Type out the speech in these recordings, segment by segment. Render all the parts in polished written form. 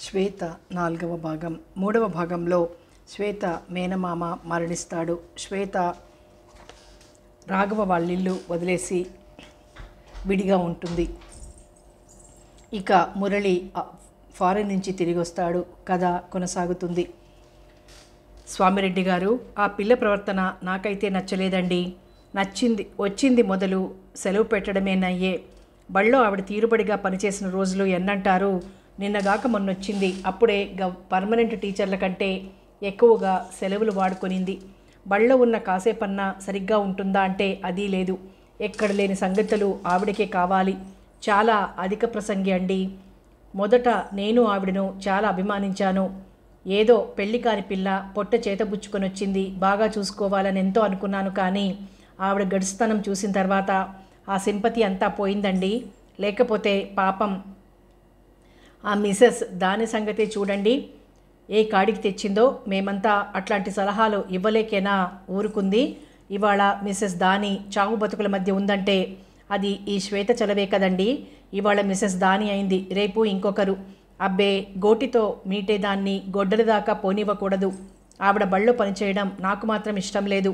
శ్వేత 4వ భాగం. 3వ భాగంలో శ్వేత మేనమామ మరణిస్తాడు. శ్వేత రాఘవ వాళ్ళిల్లు వదిలేసి విడిగా ఉంటుంది. ఇక మురళి ఫారెన్ నుంచి తిరిగి వస్తాడు. కథ కొనసాగుతుంది. స్వామిరెడ్డి గారు, ఆ పిల్ల ప్రవర్తన నాకైతే నచ్చలేదండి. వచ్చింది మొదలు సెలవు పెట్టడమేనయ్యే. బళ్ళో ఆవిడ తీరుబడిగా పనిచేసిన రోజులు ఎన్నంటారు. నిన్నగాక మొన్నొచ్చింది. అప్పుడే పర్మనెంట్ టీచర్ల కంటే ఎక్కువగా సెలవులు వాడుకొనింది. బళ్ళో ఉన్న కాసేపన్నా సరిగ్గా ఉంటుందా అంటే అదీ లేదు. ఎక్కడ లేని సంగతులు ఆవిడకే కావాలి. చాలా అధిక ప్రసంగి అండి. మొదట నేను ఆవిడను చాలా అభిమానించాను. ఏదో పెళ్లి కాని పిల్ల పొట్ట చేతబుచ్చుకొని వచ్చింది, బాగా చూసుకోవాలని ఎంతో అనుకున్నాను. కానీ ఆవిడ గడుస్తనం చూసిన తర్వాత ఆ సింపతి అంతా పోయిందండి. లేకపోతే పాపం ఆ మిసెస్ దాని సంగతే చూడండి, ఏ కాడికి తెచ్చిందో. మేమంతా అట్లాంటి సలహాలు ఇవ్వలేకేనా ఊరుకుంది. ఇవాళ మిసెస్ దాని చావు బతుకుల మధ్య ఉందంటే అది ఈ శ్వేత చలవే కదండి. ఇవాళ మిసెస్ దాని అయింది, రేపు ఇంకొకరు. అబ్బే, గోటితో మీటేదాన్ని గొడ్డలి దాకా పోనివ్వకూడదు. ఆవిడ బళ్ళో పనిచేయడం నాకు మాత్రం ఇష్టం లేదు.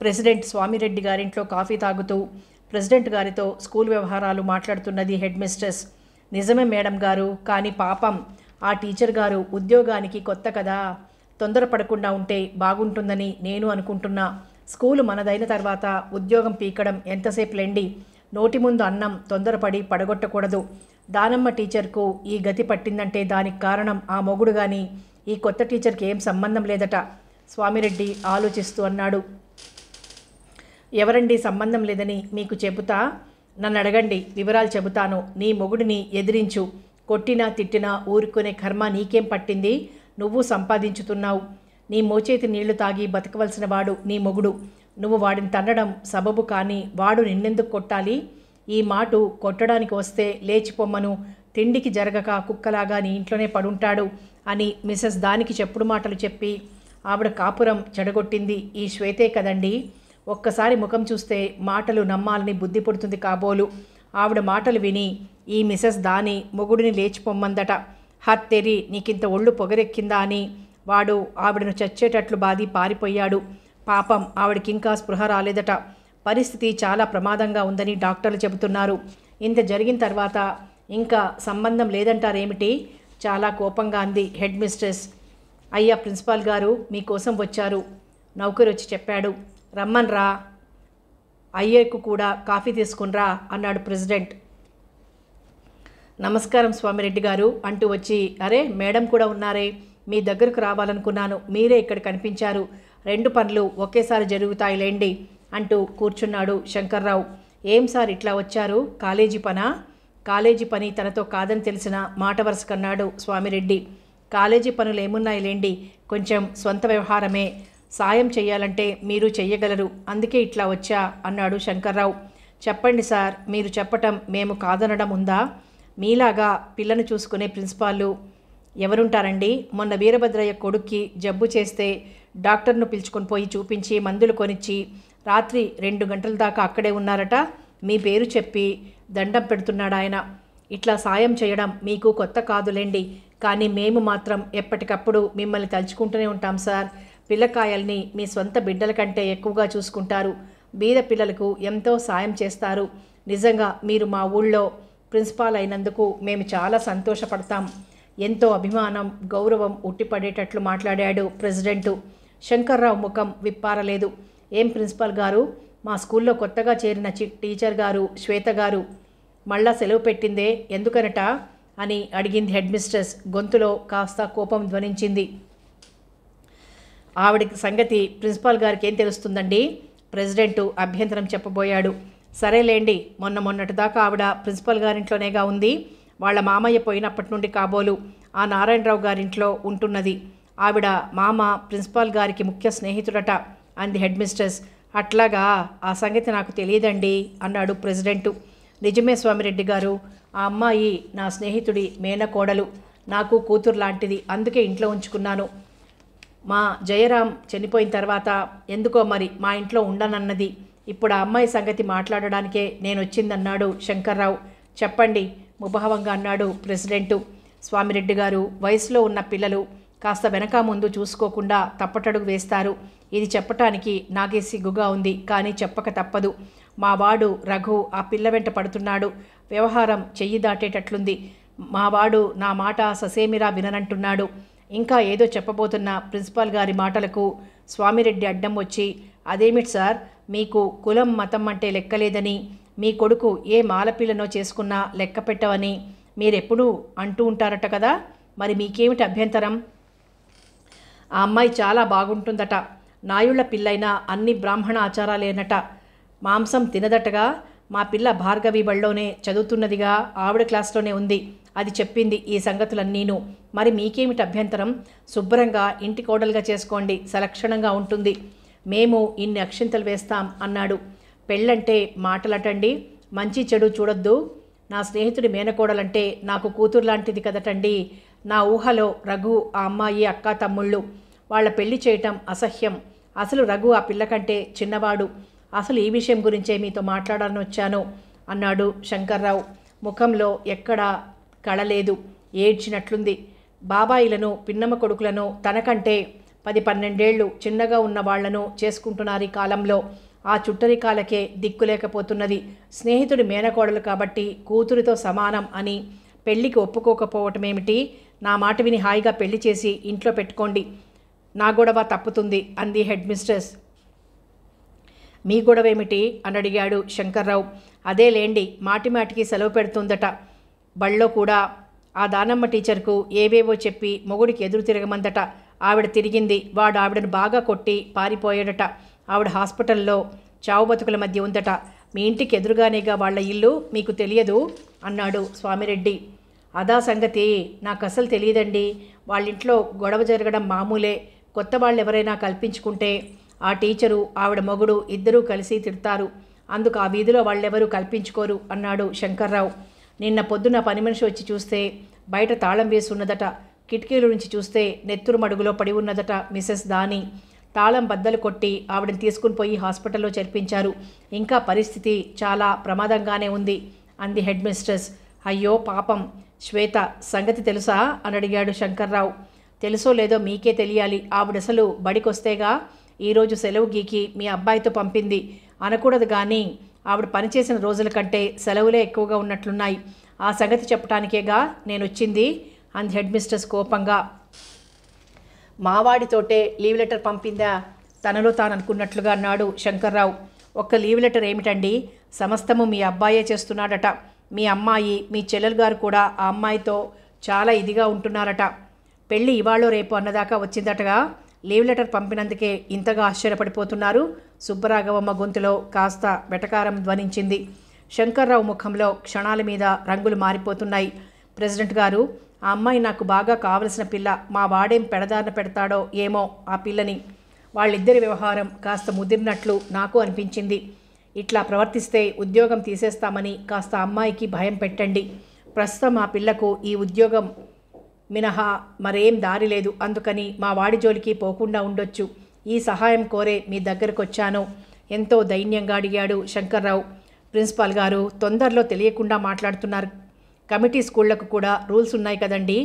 ప్రెసిడెంట్ స్వామిరెడ్డి గారింట్లో కాఫీ తాగుతూ ప్రెసిడెంట్ గారితో స్కూల్ వ్యవహారాలు మాట్లాడుతున్నది హెడ్ మిస్ట్రెస్. నిజమే మేడం గారు, కానీ పాపం ఆ టీచర్ గారు ఉద్యోగానికి కొత్త కదా, తొందరపడకుండా ఉంటే బాగుంటుందని నేను అనుకుంటున్నా. స్కూలు మనదైన తర్వాత ఉద్యోగం పీకడం ఎంతసేపులేండి. నోటి ముందు అన్నం తొందరపడి పడగొట్టకూడదు. దానమ్మ టీచర్కు ఈ గతి పట్టిందంటే దానికి కారణం ఆ మొగుడు గాని ఈ కొత్త టీచర్కి ఏం సంబంధం లేదట. స్వామిరెడ్డి ఆలోచిస్తూ అన్నాడు. ఎవరండి సంబంధం లేదని మీకు చెబుతా? నన్ను అడగండి, వివరాలు చెబుతాను. నీ మొగుడిని ఎదిరించు. కొట్టినా తిట్టినా ఊరుకునే కర్మ నీకేం పట్టింది? నువ్వు సంపాదించుతున్నావు. నీ మోచేతి నీళ్లు తాగి బతకవలసిన వాడు నీ మొగుడు. నువ్వు వాడిని తన్నడం సబబు, కానీ వాడు నిన్నెందుకు కొట్టాలి? ఈ మాటు కొట్టడానికి వస్తే లేచిపోమ్మను. తిండికి జరగక కుక్కలాగా నీ ఇంట్లోనే పడుంటాడు అని మిసెస్ దానికి చెప్పుడు మాటలు చెప్పి ఆవిడ కాపురం చెడగొట్టింది ఈ శ్వేతే కదండి. ఒక్కసారి ముఖం చూస్తే మాటలు నమ్మాలని బుద్ధి పుడుతుంది కాబోలు. ఆవిడ మాటలు విని ఈ మిసెస్ దాని మొగుడిని లేచిపోమ్మందట. హత్తెరి, నీకింత ఒళ్ళు పొగరెక్కిందా అని వాడు ఆవిడను చచ్చేటట్లు బాది పారిపోయాడు. పాపం ఆవిడకింకా స్పృహ రాలేదట. పరిస్థితి చాలా ప్రమాదంగా ఉందని డాక్టర్లు చెబుతున్నారు. ఇంత జరిగిన తర్వాత ఇంకా సంబంధం లేదంటారేమిటి? చాలా కోపంగా అంది హెడ్ మిస్ట్రెస్. అయ్యా ప్రిన్సిపాల్ గారు మీకోసం వచ్చారు, నౌకరు వచ్చి చెప్పాడు. రమ్మన్రా, అయ్యకు కూడా కాఫీ తీసుకునిరా అన్నాడు ప్రెసిడెంట్. నమస్కారం స్వామిరెడ్డి గారు అంటూ వచ్చి, అరే మేడం కూడా ఉన్నారే, మీ దగ్గరకు రావాలనుకున్నాను, మీరే ఇక్కడ కనిపించారు. 2 పనులు ఒకేసారి జరుగుతాయిలేండి అంటూ కూర్చున్నాడు శంకర్రావు. ఏం సార్ ఇట్లా వచ్చారు? కాలేజీ పనా? కాలేజీ పని తనతో కాదని తెలిసిన మాట వరుసకన్నాడు స్వామిరెడ్డి. కాలేజీ పనులు ఏమున్నాయిలేండి, కొంచెం సొంత వ్యవహారమే. సాయం చెయ్యాలంటే మీరు చెయ్యగలరు, అందుకే ఇట్లా వచ్చా అన్నాడు శంకర్రావు. చెప్పండి సార్, మీరు చెప్పటం మేము కాదనడం ఉందా? మీలాగా పిల్లను చూసుకునే ప్రిన్సిపాళ్ళు ఎవరుంటారండి? మొన్న వీరభద్రయ్య కొడుక్కి జబ్బు చేస్తే డాక్టర్ను పిలుచుకొని పోయి చూపించి మందులు కొనిచ్చి రాత్రి 2 గంటల దాకా అక్కడే ఉన్నారట. మీ పేరు చెప్పి దండం పెడుతున్నాడు ఆయన. ఇట్లా సాయం చేయడం మీకు కొత్త కాదులేండి, కానీ మేము మాత్రం ఎప్పటికప్పుడు మిమ్మల్ని తలుచుకుంటూనే ఉంటాం సార్. పిల్లకాయల్ని మీ సొంత బిడ్డల కంటే ఎక్కువగా చూసుకుంటారు. బీద పిల్లలకు ఎంతో సాయం చేస్తారు. నిజంగా మీరు మా ఊళ్ళో ప్రిన్సిపాల్ అయినందుకు మేము చాలా సంతోషపడతాం. ఎంతో అభిమానం, గౌరవం ఉట్టిపడేటట్లు మాట్లాడాడు ప్రెసిడెంటు. శంకర్రావు ముఖం విప్పారలేదు. ఏం ప్రిన్సిపాల్ గారు, మా స్కూల్లో కొత్తగా చేరిన టీచర్ గారు శ్వేత గారు మళ్ళా సెలవు పెట్టిందే, ఎందుకనట అని అడిగింది హెడ్ మిస్ట్రెస్. గొంతులో కాస్త కోపం ధ్వనించింది. ఆవిడకి సంగతి ప్రిన్సిపాల్ గారికి ఏం తెలుస్తుందండి? ప్రెసిడెంటు అభ్యంతరం చెప్పబోయాడు. సరేలేండి, మొన్నటి దాకా ఆవిడ ప్రిన్సిపాల్ గారింట్లోనేగా ఉంది. వాళ్ళ మామయ్య పోయినప్పటి నుండి కాబోలు ఆ నారాయణరావు గారింట్లో ఉంటున్నది. ఆవిడ మామ ప్రిన్సిపాల్ గారికి ముఖ్య స్నేహితుడట అంది హెడ్ మిస్ట్రెస్. అట్లాగా, ఆ సంగతి నాకు తెలియదండి అన్నాడు ప్రెసిడెంటు. నిజమే స్వామిరెడ్డి గారు, ఆ అమ్మాయి నా స్నేహితుడి మేనకోడలు, నాకు కూతురు లాంటిది, అందుకే ఇంట్లో ఉంచుకున్నాను. మా జయరాం చనిపోయిన తర్వాత ఎందుకో మరి మా ఇంట్లో ఉండనన్నది. ఇప్పుడు ఆ అమ్మాయి సంగతి మాట్లాడడానికే నేను వచ్చిందన్నాడు శంకర్రావు. చెప్పండి ముభావంగా అన్నాడు ప్రెసిడెంటు. స్వామిరెడ్డి గారు, వయసులో ఉన్న పిల్లలు కాస్త వెనక ముందు చూసుకోకుండా తప్పటడుగు వేస్తారు. ఇది చెప్పటానికి నాకే సిగ్గుగా ఉంది, కానీ చెప్పక తప్పదు. మా వాడు రఘు ఆ పిల్ల వెంట పడుతున్నాడు. వ్యవహారం చెయ్యి దాటేటట్లుంది. మా వాడు నా మాట ససేమిరా విననంటున్నాడు. ఇంకా ఏదో చెప్పబోతున్న ప్రిన్సిపాల్ గారి మాటలకు స్వామిరెడ్డి అడ్డం వచ్చి, అదేమిటి సార్, మీకు కులం మతం అంటే లెక్కలేదని, మీ కొడుకు ఏ మాలపిల్లనో చేసుకున్నా లెక్క పెట్టవని మీరెప్పుడూ అంటూ ఉంటారట కదా, మరి మీకేమిటి అభ్యంతరం? ఆ అమ్మాయి చాలా బాగుంటుందట. నాయుళ్ల పిల్లైనా అన్ని బ్రాహ్మణ ఆచారాలేనట. మాంసం తినదటగా. మా పిల్ల భార్గవి బళ్ళోనే చదువుతున్నదిగా, ఆవిడ క్లాస్లోనే ఉంది. అది చెప్పింది ఈ సంగతులన్నీను. మరి మీకేమిటి అభ్యంతరం? శుభ్రంగా ఇంటి కోడలుగా చేసుకోండి, సలక్షణంగా ఉంటుంది. మేము ఇన్ని అక్షింతలు వేస్తాం అన్నాడు. పెళ్ళంటే మాటలటండి, మంచి చెడు చూడొద్దు. నా స్నేహితుడి మేనకోడలంటే నాకు కూతురు లాంటిది కదటండి. నా ఊహలో రఘు, ఆ అమ్మాయి అక్క తమ్ముళ్ళు. వాళ్ళ పెళ్లి చేయటం అసహ్యం. అసలు రఘు ఆ పిల్లకంటే చిన్నవాడు. అసలు ఈ విషయం గురించే మీతో మాట్లాడాలని వచ్చాను అన్నాడు శంకర్రావు. ముఖంలో ఎక్కడా కళలేదు, ఏడ్చినట్లుంది. బాబాయిలను, పిన్నమ్మ కొడుకులను తనకంటే 10-12 ఏళ్ళు చిన్నగా ఉన్న వాళ్లను చేసుకుంటున్నారు ఈ కాలంలో. ఆ చుట్టరికాలకే దిక్కులేకపోతున్నది. స్నేహితుడి మేనకోడలు కాబట్టి కూతురితో సమానం అని పెళ్లికి ఒప్పుకోకపోవటమేమిటి? నా మాట విని హాయిగా పెళ్లి చేసి ఇంట్లో పెట్టుకోండి. నా గొడవ తప్పుతుంది అంది హెడ్ మిస్ట్రెస్. మీ గొడవేమిటి అని అడిగాడు శంకర్రావు. అదేలేండి, మాటిమాటికి సెలవు పెడుతుందట. బళ్ళో కూడా ఆ దానమ్మ టీచర్కు ఏవేవో చెప్పి మొగుడికి ఎదురు తిరగమందట. ఆవిడ తిరిగింది. వాడు ఆవిడను బాగా కొట్టి పారిపోయాడట. ఆవిడ హాస్పిటల్లో చావు బతుకుల మధ్య ఉందట. మీ ఇంటికి ఎదురుగానేగా వాళ్ళ ఇల్లు, మీకు తెలియదు అన్నాడు స్వామిరెడ్డి. అదా సంగతి, నాకు అసలు తెలియదండి. వాళ్ళింట్లో గొడవ జరగడం మామూలే. కొత్త వాళ్ళు ఎవరైనా కల్పించుకుంటే ఆ టీచరు, ఆవిడ మొగుడు ఇద్దరూ కలిసి తిడతారు. అందుకు ఆ వీధిలో వాళ్ళెవరూ కల్పించుకోరు అన్నాడు శంకర్రావు. నిన్న పొద్దున పని మనిషి వచ్చి చూస్తే బయట తాళం వేసి ఉన్నదట. కిటికీల నుంచి చూస్తే నెత్తురు మడుగులో పడి ఉన్నదట మిసెస్ దాని. తాళం బద్దలు కొట్టి ఆవిడని తీసుకుని పోయి హాస్పిటల్లో చేర్పించారు. ఇంకా పరిస్థితి చాలా ప్రమాదంగానే ఉంది అంది హెడ్ మిస్ట్రెస్. అయ్యో పాపం. శ్వేత సంగతి తెలుసా అని అడిగాడు శంకర్రావు. తెలుసో లేదో మీకే తెలియాలి. ఆవిడసలు బడికొస్తేగా ఈరోజు సెలవు గీకి మీ అబ్బాయితో పంపింది అనకూడదు, కానీ ఆవిడ పనిచేసిన రోజుల కంటే సెలవులే ఎక్కువగా ఉన్నట్లున్నాయి. ఆ సంగతి చెప్పడానికేగా నేను వచ్చింది అంది హెడ్ మిస్ట్రెస్ కోపంగా. మావాడితోటే లీవ్ లెటర్ పంపిందా? తనలో తాను అనుకున్నట్లుగా అన్నాడు శంకర్రావు. ఒక్క లీవ్ లెటర్ ఏమిటండి, సమస్తము మీ అబ్బాయే చేస్తున్నాడట. మీ అమ్మాయి, మీ చెల్లెలు గారు కూడా ఆ అమ్మాయితో చాలా ఇదిగా ఉంటున్నారట. పెళ్ళి ఇవాళో రేపు అన్నదాకా వచ్చిందటగా. లీవ్ లెటర్ పంపినందుకే ఇంతగా ఆశ్చర్యపడిపోతున్నారు. సుబ్బరాఘవమ్మ గొంతులో కాస్త వెటకారం ధ్వనించింది. శంకర్రావు ముఖంలో క్షణాల మీద రంగులు మారిపోతున్నాయి. ప్రెసిడెంట్ గారు, ఆ అమ్మాయి నాకు బాగా కావలసిన పిల్ల. మా వాడేం పెడదారిన పెడతాడో ఏమో ఆ పిల్లని. వాళ్ళిద్దరి వ్యవహారం కాస్త ముదిరినట్లు నాకు అనిపించింది. ఇట్లా ప్రవర్తిస్తే ఉద్యోగం తీసేస్తామని కాస్త అమ్మాయికి భయం పెట్టండి. ప్రస్తుతం ఆ పిల్లకు ఈ ఉద్యోగం మినహా మరేం దారి లేదు. అందుకని మా వాడి జోలికి పోకుండా ఉండొచ్చు. ఈ సహాయం కోరే మీ దగ్గరకు వచ్చాను ఎంతో దైన్యంగా అడిగాడు శంకర్రావు. ప్రిన్సిపాల్ గారు తొందరలో తెలియకుండా మాట్లాడుతున్నారు. కమిటీ స్కూళ్లకు కూడా రూల్స్ ఉన్నాయి కదండి.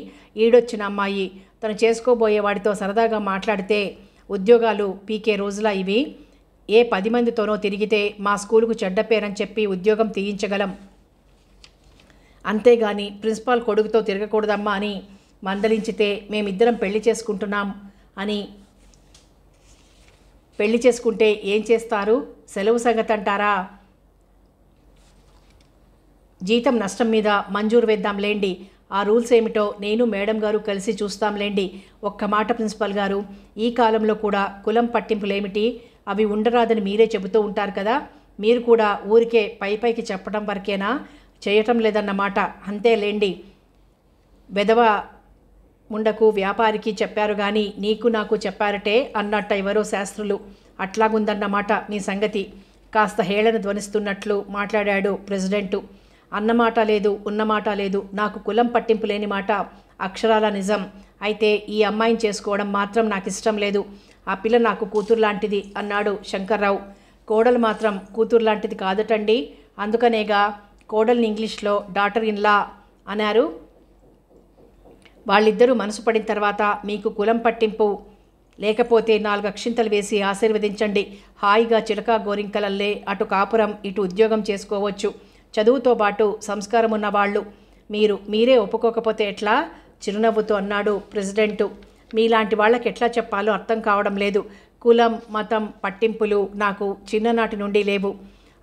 ఈడొచ్చిన అమ్మాయి తను చేసుకోబోయే వాడితో సరదాగా మాట్లాడితే ఉద్యోగాలు పీకే రోజులా ఇవి? ఏ 10 మందితోనో తిరిగితే మా స్కూలుకు చెడ్డ పేరని చెప్పి ఉద్యోగం తీయించగలం. అంతేగాని ప్రిన్సిపాల్ కొడుకుతో తిరగకూడదమ్మా అని మందలించితే మేమిద్దరం పెళ్లి చేసుకుంటున్నాం అని. పెళ్లి చేసుకుంటే ఏం చేస్తారు? సెలవు సంగతి అంటారా? జీతం నష్టం మీద మంజూరు వేద్దాంలేండి. ఆ రూల్స్ ఏమిటో నేను మేడం గారు కలిసి చూస్తాంలేండి. ఒక్క మాట ప్రిన్సిపల్ గారు, ఈ కాలంలో కూడా కులం పట్టింపులేమిటి? అవి ఉండరాదని మీరే చెబుతూ ఉంటారు కదా. మీరు కూడా ఊరికే పైకి చెప్పడం వరకేనా, చేయటం లేదన్నమాట. అంతేలేండి. వెధవ ముండకు వ్యాపారికి చెప్పారు కానీ నీకు నాకు చెప్పారటే అన్నట్ట ఎవరో శాస్త్రులు. అట్లాగుందన్నమాట మీ సంగతి. కాస్త హేళన ధ్వనిస్తున్నట్లు మాట్లాడాడు ప్రెసిడెంటు. అన్నమాట లేదు, ఉన్నమాట లేదు. నాకు కులం పట్టింపు లేని మాట అక్షరాల నిజం. అయితే ఈ అమ్మాయిని చేసుకోవడం మాత్రం నాకు ఇష్టం లేదు. ఆ పిల్ల నాకు కూతురు లాంటిది అన్నాడు శంకర్రావు. కోడలు మాత్రం కూతురు లాంటిది కాదటండి. అందుకనేగా కోడల్ని ఇంగ్లీష్లో డాటర్ ఇన్ లా అన్నారు. వాళ్ళిద్దరూ మనసు పడిన తర్వాత మీకు కులం పట్టింపు లేకపోతే 4 అక్షింతలు వేసి ఆశీర్వదించండి. హాయిగా చిలక గోరింకలల్లే అటు కాపురం ఇటు ఉద్యోగం చేసుకోవచ్చు. చదువుతో పాటు సంస్కారం ఉన్నవాళ్ళు. మీరే ఒప్పుకోకపోతే ఎట్లా? చిరునవ్వుతో అన్నాడు ప్రెసిడెంటు. మీలాంటి వాళ్ళకి ఎట్లా చెప్పాలో అర్థం కావడం లేదు. కులం మతం పట్టింపులు నాకు చిన్ననాటి నుండి లేవు.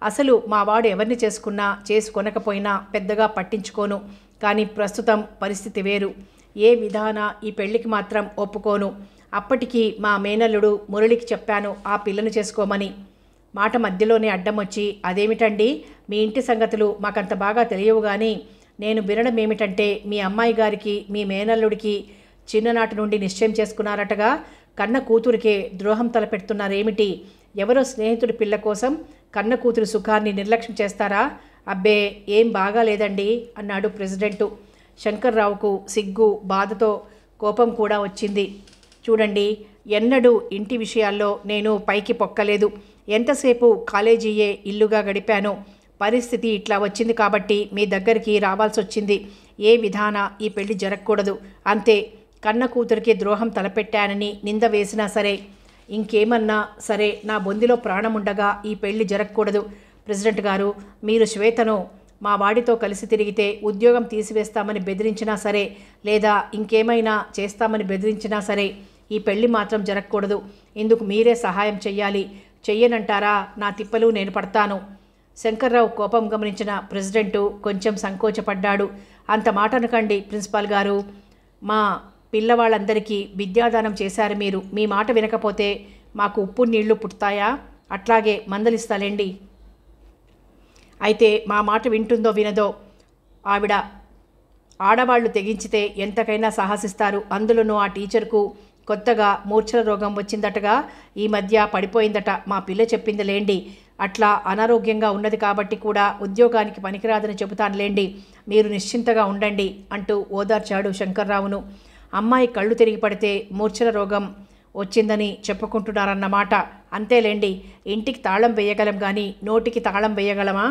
అసలు మా వాడు ఎవరిని చేసుకొనకపోయినా పెద్దగా పట్టించుకోను. కానీ ప్రస్తుతం పరిస్థితి వేరు. ఏ విధాన ఈ పెళ్లికి మాత్రం ఒప్పుకోను. అప్పటికి మా మేనల్లుడు మురళికి చెప్పాను ఆ పిల్లను చేసుకోమని. మాట మధ్యలోనే అడ్డం వచ్చి, అదేమిటండి, మీ ఇంటి సంగతులు మాకంత బాగా తెలియవు. కానీ నేను వినడం ఏమిటంటే మీ అమ్మాయి గారికి మీ మేనల్లుడికి చిన్ననాటి నుండి నిశ్చయం చేసుకున్నారటగా. కన్న కూతురికే ద్రోహం తలపెడుతున్నారేమిటి? ఎవరో స్నేహితుడి పిల్ల కోసం కన్న కూతురి సుఖాన్ని నిర్లక్ష్యం చేస్తారా? అబ్బే, ఏం బాగాలేదండి అన్నాడు ప్రెసిడెంటు. శంకర్రావుకు సిగ్గు, బాధతో కోపం కూడా వచ్చింది. చూడండి, ఎన్నడూ ఇంటి విషయాల్లో నేను పైకి పొక్కలేదు. ఎంతసేపు కాలేజీయే ఇల్లుగా గడిపాను. పరిస్థితి ఇట్లా వచ్చింది కాబట్టి మీ దగ్గరికి రావాల్సి వచ్చింది. ఏ విధాన ఈ పెళ్లి జరగకూడదు, అంతే. కన్న కూతురికి ద్రోహం తలపెట్టానని నింద వేసినా సరే, ఇంకేమన్నా సరే, నా బొందిలో ప్రాణముండగా ఈ పెళ్లి జరగకూడదు. ప్రెసిడెంట్ గారు, మీరు శ్వేతను మా వాడితో కలిసి తిరిగితే ఉద్యోగం తీసివేస్తామని బెదిరించినా సరే, లేదా ఇంకేమైనా చేస్తామని బెదిరించినా సరే, ఈ పెళ్లి మాత్రం జరగకూడదు. ఇందుకు మీరే సహాయం చెయ్యాలి. చెయ్యనంటారా? నా తిప్పలు నేను పడతాను. శంకర్రావు కోపం గమనించిన ప్రెసిడెంటు కొంచెం సంకోచపడ్డాడు. అంత మాట అనకండి ప్రిన్సిపాల్ గారు. మా పిల్లవాళ్ళందరికీ విద్యాదానం చేశారు మీరు. మీ మాట వినకపోతే మాకు ఉప్పు నీళ్లు పుడతాయా? అట్లాగే మందలిస్తాలేండి. అయితే మా మాట వింటుందో వినదో ఆడవాళ్లు తెగించితే ఎంతకైనా సాహసిస్తారు. అందులోనూ ఆ టీచర్కు కొత్తగా మూర్ఛల రోగం వచ్చిందటగా, ఈ మధ్య పడిపోయిందట. మా పిల్ల చెప్పింది లేండి. అట్లా అనారోగ్యంగా ఉన్నది కాబట్టి కూడా ఉద్యోగానికి పనికిరాదని చెబుతానులేండి. మీరు నిశ్చింతగా ఉండండి అంటూ ఓదార్చాడు శంకర్రావును. అమ్మాయి కళ్ళు తిరిగి పడితే మూర్ఛల రోగం వచ్చిందని చెప్పుకుంటున్నారన్నమాట. అంతేలేండి, ఇంటికి తాళం వేయగలం కానీ నోటికి తాళం వేయగలమా?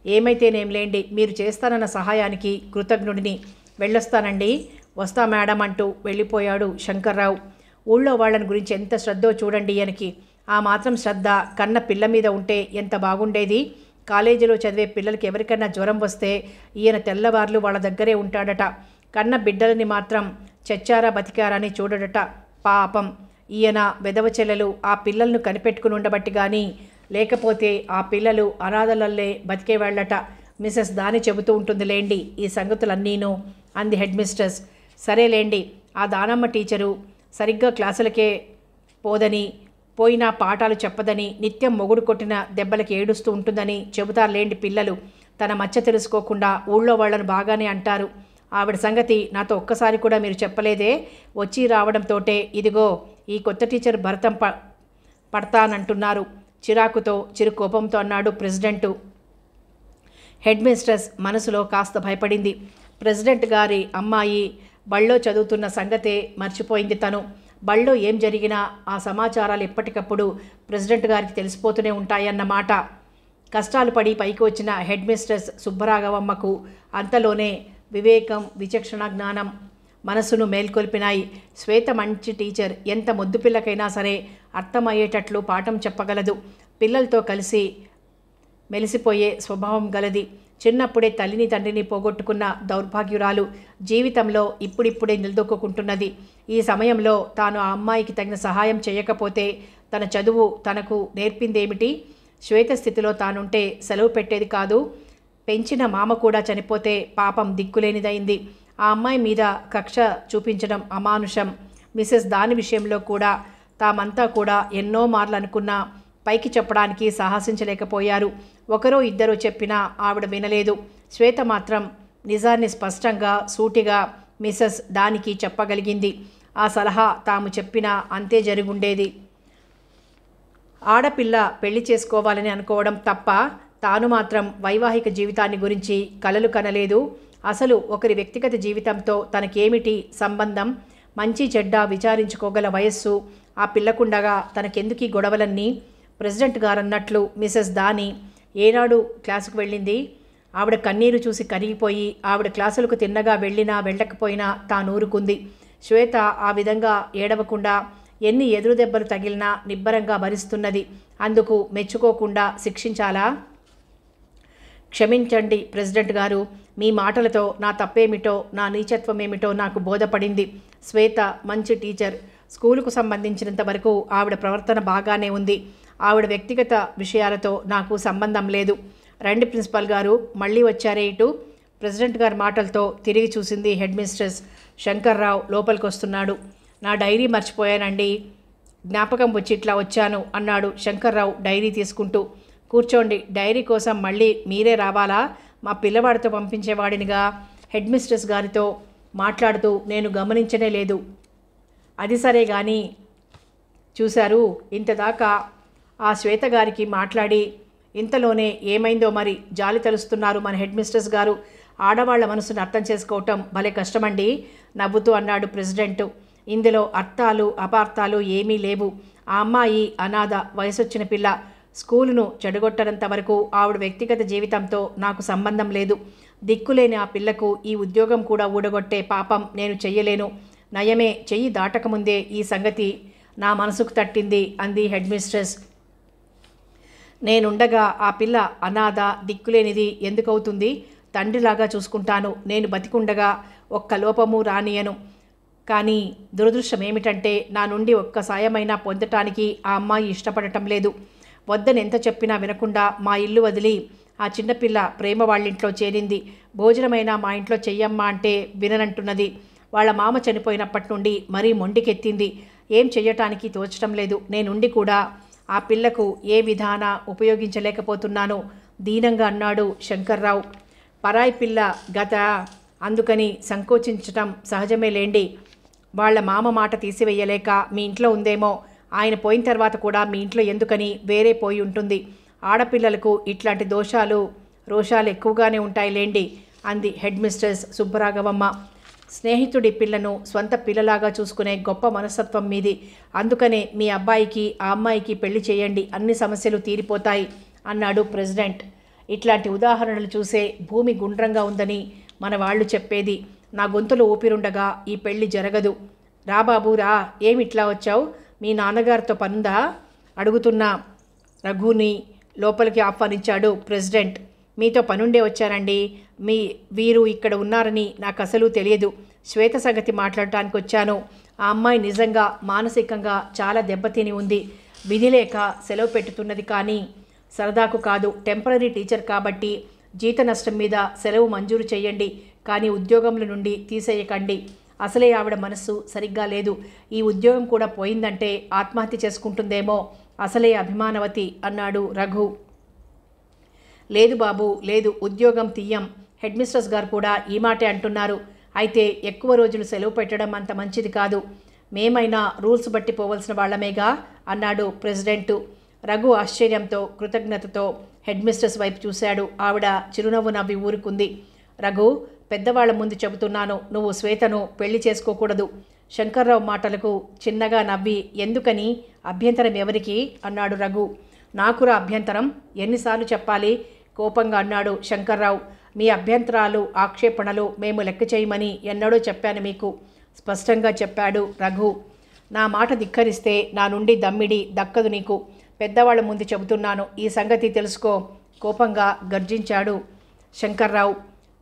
ఏమైతేనేంలేండి, మీరు చేస్తానన్న సహాయానికి కృతజ్ఞుడిని. వెళ్ళొస్తానండి. వస్తా మేడం అంటూ వెళ్ళిపోయాడు శంకర్రావు. ఊళ్ళో వాళ్ళని గురించి ఎంత శ్రద్ధో చూడండి ఈయనకి. ఆ మాత్రం శ్రద్ధ కన్న పిల్ల మీద ఉంటే ఎంత బాగుండేది. కాలేజీలో చదివే పిల్లలకి ఎవరికైనా జ్వరం వస్తే ఈయన తెల్లవార్లు వాళ్ళ దగ్గరే ఉంటాడట. కన్న బిడ్డలని మాత్రం చచ్చారా బతికారా అని చూడడట. పాపం, ఈయన వెదవ చెల్లెలు ఆ పిల్లలను కనిపెట్టుకుని ఉండబట్టి కానీ, లేకపోతే ఆ పిల్లలు అనాథలల్లే బతికేవాళ్ళట. మిసెస్ దాని చెబుతూ ఉంటుందిలేండి ఈ సంగతులన్నీను అంది హెడ్ మిస్ట్రెస్. సరేలేండి, ఆ దానమ్మ టీచరు సరిగ్గా క్లాసులకే పోదని, పోయినా పాఠాలు చెప్పదని, నిత్యం మొగుడు కొట్టిన దెబ్బలకి ఏడుస్తూ ఉంటుందని చెబుతారులేండి పిల్లలు. తన మచ్చ తెలుసుకోకుండా ఊళ్ళో వాళ్ళను బాగానే అంటారు. ఆవిడ సంగతి నాతో ఒక్కసారి కూడా మీరు చెప్పలేదే. వచ్చి రావడంతోటే ఇదిగో ఈ కొత్త టీచర్ భరతం పడతానంటున్నారు. చిరాకుతో చిరుకోపంతో అన్నాడు ప్రెసిడెంటు. హెడ్ మిస్ట్రెస్ మనసులో కాస్త భయపడింది. ప్రెసిడెంట్ గారి అమ్మాయి బళ్ళో చదువుతున్న సంగతే మర్చిపోయింది తను. బళ్ళో ఏం జరిగినా ఆ సమాచారాలు ఎప్పటికప్పుడు ప్రెసిడెంట్ గారికి తెలిసిపోతూనే ఉంటాయన్నమాట. కష్టాలు పడి పైకి వచ్చిన హెడ్ మిస్ట్రెస్ సుబ్బరాఘవమ్మకు అంతలోనే వివేకం, విచక్షణ జ్ఞానం మనసును మేల్కొల్పినాయి. శ్వేత మంచి టీచర్. ఎంత ముద్దు పిల్లకైనా సరే అర్థమయ్యేటట్లు పాఠం చెప్పగలదు. పిల్లలతో కలిసి మెలిసిపోయే స్వభావం గలది. చిన్నప్పుడే తల్లిని తండ్రిని పోగొట్టుకున్న దౌర్భాగ్యురాలు జీవితంలో ఇప్పుడిప్పుడే నిలదొక్కుంటున్నది. ఈ సమయంలో తాను ఆ అమ్మాయికి తగిన సహాయం చేయకపోతే తన చదువు తనకు నేర్పిందేమిటి? శ్వేత స్థితిలో తానుంటే సెలవు పెట్టేది కాదు. పెంచిన మామ కూడా చనిపోతే పాపం దిక్కులేనిదైంది. ఆ అమ్మాయి మీద కక్ష చూపించడం అమానుషం. మిసెస్ దాని విషయంలో కూడా తామంతా కూడా ఎన్నో మార్లు అనుకున్నా పైకి చెప్పడానికి సాహసించలేకపోయారు. ఒకరో ఇద్దరో చెప్పినా ఆవిడ వినలేదు. శ్వేత మాత్రం నిజాన్ని స్పష్టంగా సూటిగా మిసెస్ దానికి చెప్పగలిగింది. ఆ సలహా తాము చెప్పినా అంతే జరుగుండేది. ఆడపిల్ల పెళ్లి చేసుకోవాలని అనుకోవడం తప్ప తాను మాత్రం వైవాహిక జీవితాన్ని గురించి కలలు కనలేదు. అసలు ఒకరి వ్యక్తిగత జీవితంతో తనకేమిటి సంబంధం? మంచి చెడ్డ విచారించుకోగల వయస్సు ఆ పిల్లకుండగా తనకెందుకీ గొడవలన్నీ? ప్రెసిడెంట్ గారన్నట్లు మిసెస్ దాని ఏనాడు క్లాసుకు వెళ్ళింది? ఆవిడ కన్నీరు చూసి కరిగిపోయి ఆవిడ క్లాసులకు తిన్నగా వెళ్ళినా వెళ్ళకపోయినా తాను ఊరుకుంది. శ్వేత ఆ విధంగా ఏడవకుండా ఎన్ని ఎదురు దెబ్బలు తగిలినా నిబ్బరంగా భరిస్తున్నది. అందుకు మెచ్చుకోకుండా శిక్షించాలా? క్షమించండి ప్రెసిడెంట్ గారు, మీ మాటలతో నా తప్పేమిటో నా నీచత్వం ఏమిటో నాకు బోధపడింది. శ్వేత మంచి టీచర్. స్కూలుకు సంబంధించినంత వరకు ఆవిడ ప్రవర్తన బాగానే ఉంది. ఆవిడ వ్యక్తిగత విషయాలతో నాకు సంబంధం లేదు. రండి ప్రిన్సిపాల్ గారు, మళ్ళీ వచ్చారే ఇటు? ప్రెసిడెంట్ గారి మాటలతో తిరిగి చూసింది హెడ్ మిస్ట్రెస్. శంకర్రావు లోపలికి వస్తున్నాడు. నా డైరీ మర్చిపోయానండి, జ్ఞాపకం వచ్చి ఇట్లా వచ్చాను అన్నాడు శంకర్రావు డైరీ తీసుకుంటూ. కూర్చోండి, డైరీ కోసం మళ్ళీ మీరే రావాలా? మా పిల్లవాడితో పంపించేవాడినిగా. హెడ్ మిస్ట్రెస్ గారితో మాట్లాడుతూ నేను గమనించనే లేదు. అది సరే కానీ చూశారు, ఇంతదాకా ఆ శ్వేత గారికి మాట్లాడి ఇంతలోనే ఏమైందో మరి జాలి తలుస్తున్నారు మన హెడ్ మిస్ట్రెస్ గారు. ఆడవాళ్ల మనసును అర్థం చేసుకోవటం భలే కష్టమండి నవ్వుతూ అన్నాడు ప్రెసిడెంట్. ఇందులో అర్థాలు అపార్థాలు ఏమీ లేవు. ఆ అమ్మాయి అనాథ, వయసొచ్చిన పిల్ల. స్కూలును చెడగొట్టనంత వరకు ఆవిడ వ్యక్తిగత జీవితంతో నాకు సంబంధం లేదు. దిక్కులేని ఆ పిల్లకు ఈ ఉద్యోగం కూడా ఊడగొట్టే పాపం నేను చెయ్యలేను. నయమే, చెయ్యి దాటకముందే ఈ సంగతి నా మనసుకు తట్టింది అంది హెడ్ మిస్ట్రెస్. నేనుండగా ఆ పిల్ల అనాథ, దిక్కులేనిది ఎందుకవుతుంది? తండ్రిలాగా చూసుకుంటాను. నేను బతికుండగా ఒక్క లోపము రానియను. కానీ దురదృష్టం ఏమిటంటే నా నుండి ఒక్క సాయమైనా పొందటానికి ఆ అమ్మాయి ఇష్టపడటం లేదు. వద్దని ఎంత చెప్పినా వినకుండా మా ఇల్లు వదిలి ఆ చిన్నపిల్ల ప్రేమ వాళ్ళింట్లో చేరింది. భోజనమైనా మా ఇంట్లో చెయ్యమ్మా అంటే విననంటున్నది. వాళ్ళ మామ చనిపోయినప్పటి నుండి మరీ మొండికెత్తింది. ఏం చెయ్యటానికి తోచటం లేదు. నేనుండి కూడా ఆ పిల్లకు ఏ విధాన ఉపయోగించలేకపోతున్నాను దీనంగా అన్నాడు శంకర్రావు. పరాయి పిల్ల గత, అందుకని సంకోచించటం సహజమే లేండి. వాళ్ళ మామ మాట తీసివేయలేక మీ ఇంట్లో ఉందేమో. ఆయన పోయిన తర్వాత కూడా మీ ఇంట్లో ఎందుకని వేరే పోయి ఉంటుంది. ఆడపిల్లలకు ఇట్లాంటి దోషాలు రోషాలు ఎక్కువగానే ఉంటాయిలేండి అంది హెడ్ మిస్ట్రెస్ సుబ్బరాఘవమ్మ. స్నేహితుడి పిల్లను స్వంత పిల్లలాగా చూసుకునే గొప్ప మనస్తత్వం మీది. అందుకనే మీ అబ్బాయికి ఆ అమ్మాయికి పెళ్లి చేయండి, అన్ని సమస్యలు తీరిపోతాయి అన్నాడు ప్రెసిడెంట్. ఇట్లాంటి ఉదాహరణలు చూసే భూమి గుండ్రంగా ఉందని మన వాళ్ళు చెప్పేది. నా గొంతులో ఊపిరుండగా ఈ పెళ్లి జరగదు. రా బాబు రా, ఏమిట్లా వచ్చావు? మీ నాన్నగారితో పనుందా? అడుగుతున్న రఘుని లోపలికి ఆహ్వానించాడు ప్రెసిడెంట్. మీతో పనుండే వచ్చానండి. వీరు ఇక్కడ ఉన్నారని నాకు అసలు తెలియదు. శ్వేత సంగతి మాట్లాడటానికి వచ్చాను. ఆ అమ్మాయి నిజంగా మానసికంగా చాలా దెబ్బతిని ఉంది. విధి లేక సెలవు పెట్టుతున్నది, కానీ సరదాకు కాదు. టెంపరీ టీచర్ కాబట్టి జీత నష్టం మీద సెలవు మంజూరు చేయండి, కానీ ఉద్యోగంలో నుండి తీసేయకండి. అసలే ఆవిడ మనస్సు సరిగ్గా లేదు. ఈ ఉద్యోగం కూడా పోయిందంటే ఆత్మహత్య చేసుకుంటుందేమో. అసలే అభిమానవతి అన్నాడు రఘు. లేదు బాబు లేదు, ఉద్యోగం తీయం. హెడ్ మిస్ట్రెస్ గారు కూడా ఈ మాటే అంటున్నారు. అయితే ఎక్కువ రోజులు సెలవు పెట్టడం అంత మంచిది కాదు. మేమైనా రూల్స్ బట్టి పోవలసిన వాళ్ళమేగా అన్నాడు ప్రెసిడెంటు. రఘు ఆశ్చర్యంతో కృతజ్ఞతతో హెడ్ మిస్ట్రెస్ వైపు చూశాడు. ఆవిడ చిరునవ్వు నవ్వి ఊరుకుంది. రఘు, పెద్దవాళ్ల ముందు చెబుతున్నాను, నువ్వు శ్వేతను పెళ్లి చేసుకోకూడదు. శంకర్రావు మాటలకు చిన్నగా నవ్వి, ఎందుకని? అభ్యంతరం ఎవరికి అన్నాడు రఘు. నాకురా అభ్యంతరం, ఎన్నిసార్లు చెప్పాలి? కోపంగా అన్నాడు శంకర్రావు. మీ అభ్యంతరాలు ఆక్షేపణలు మేము లెక్క చేయమని ఎన్నడూ చెప్పాను మీకు, స్పష్టంగా చెప్పాడు రఘు. నా మాట ధిక్కరిస్తే నా నుండి దమ్మిడి దక్కదు నీకు. పెద్దవాళ్ల ముందు చెబుతున్నాను, ఈ సంగతి తెలుసుకో కోపంగా గర్జించాడు Shankarrao.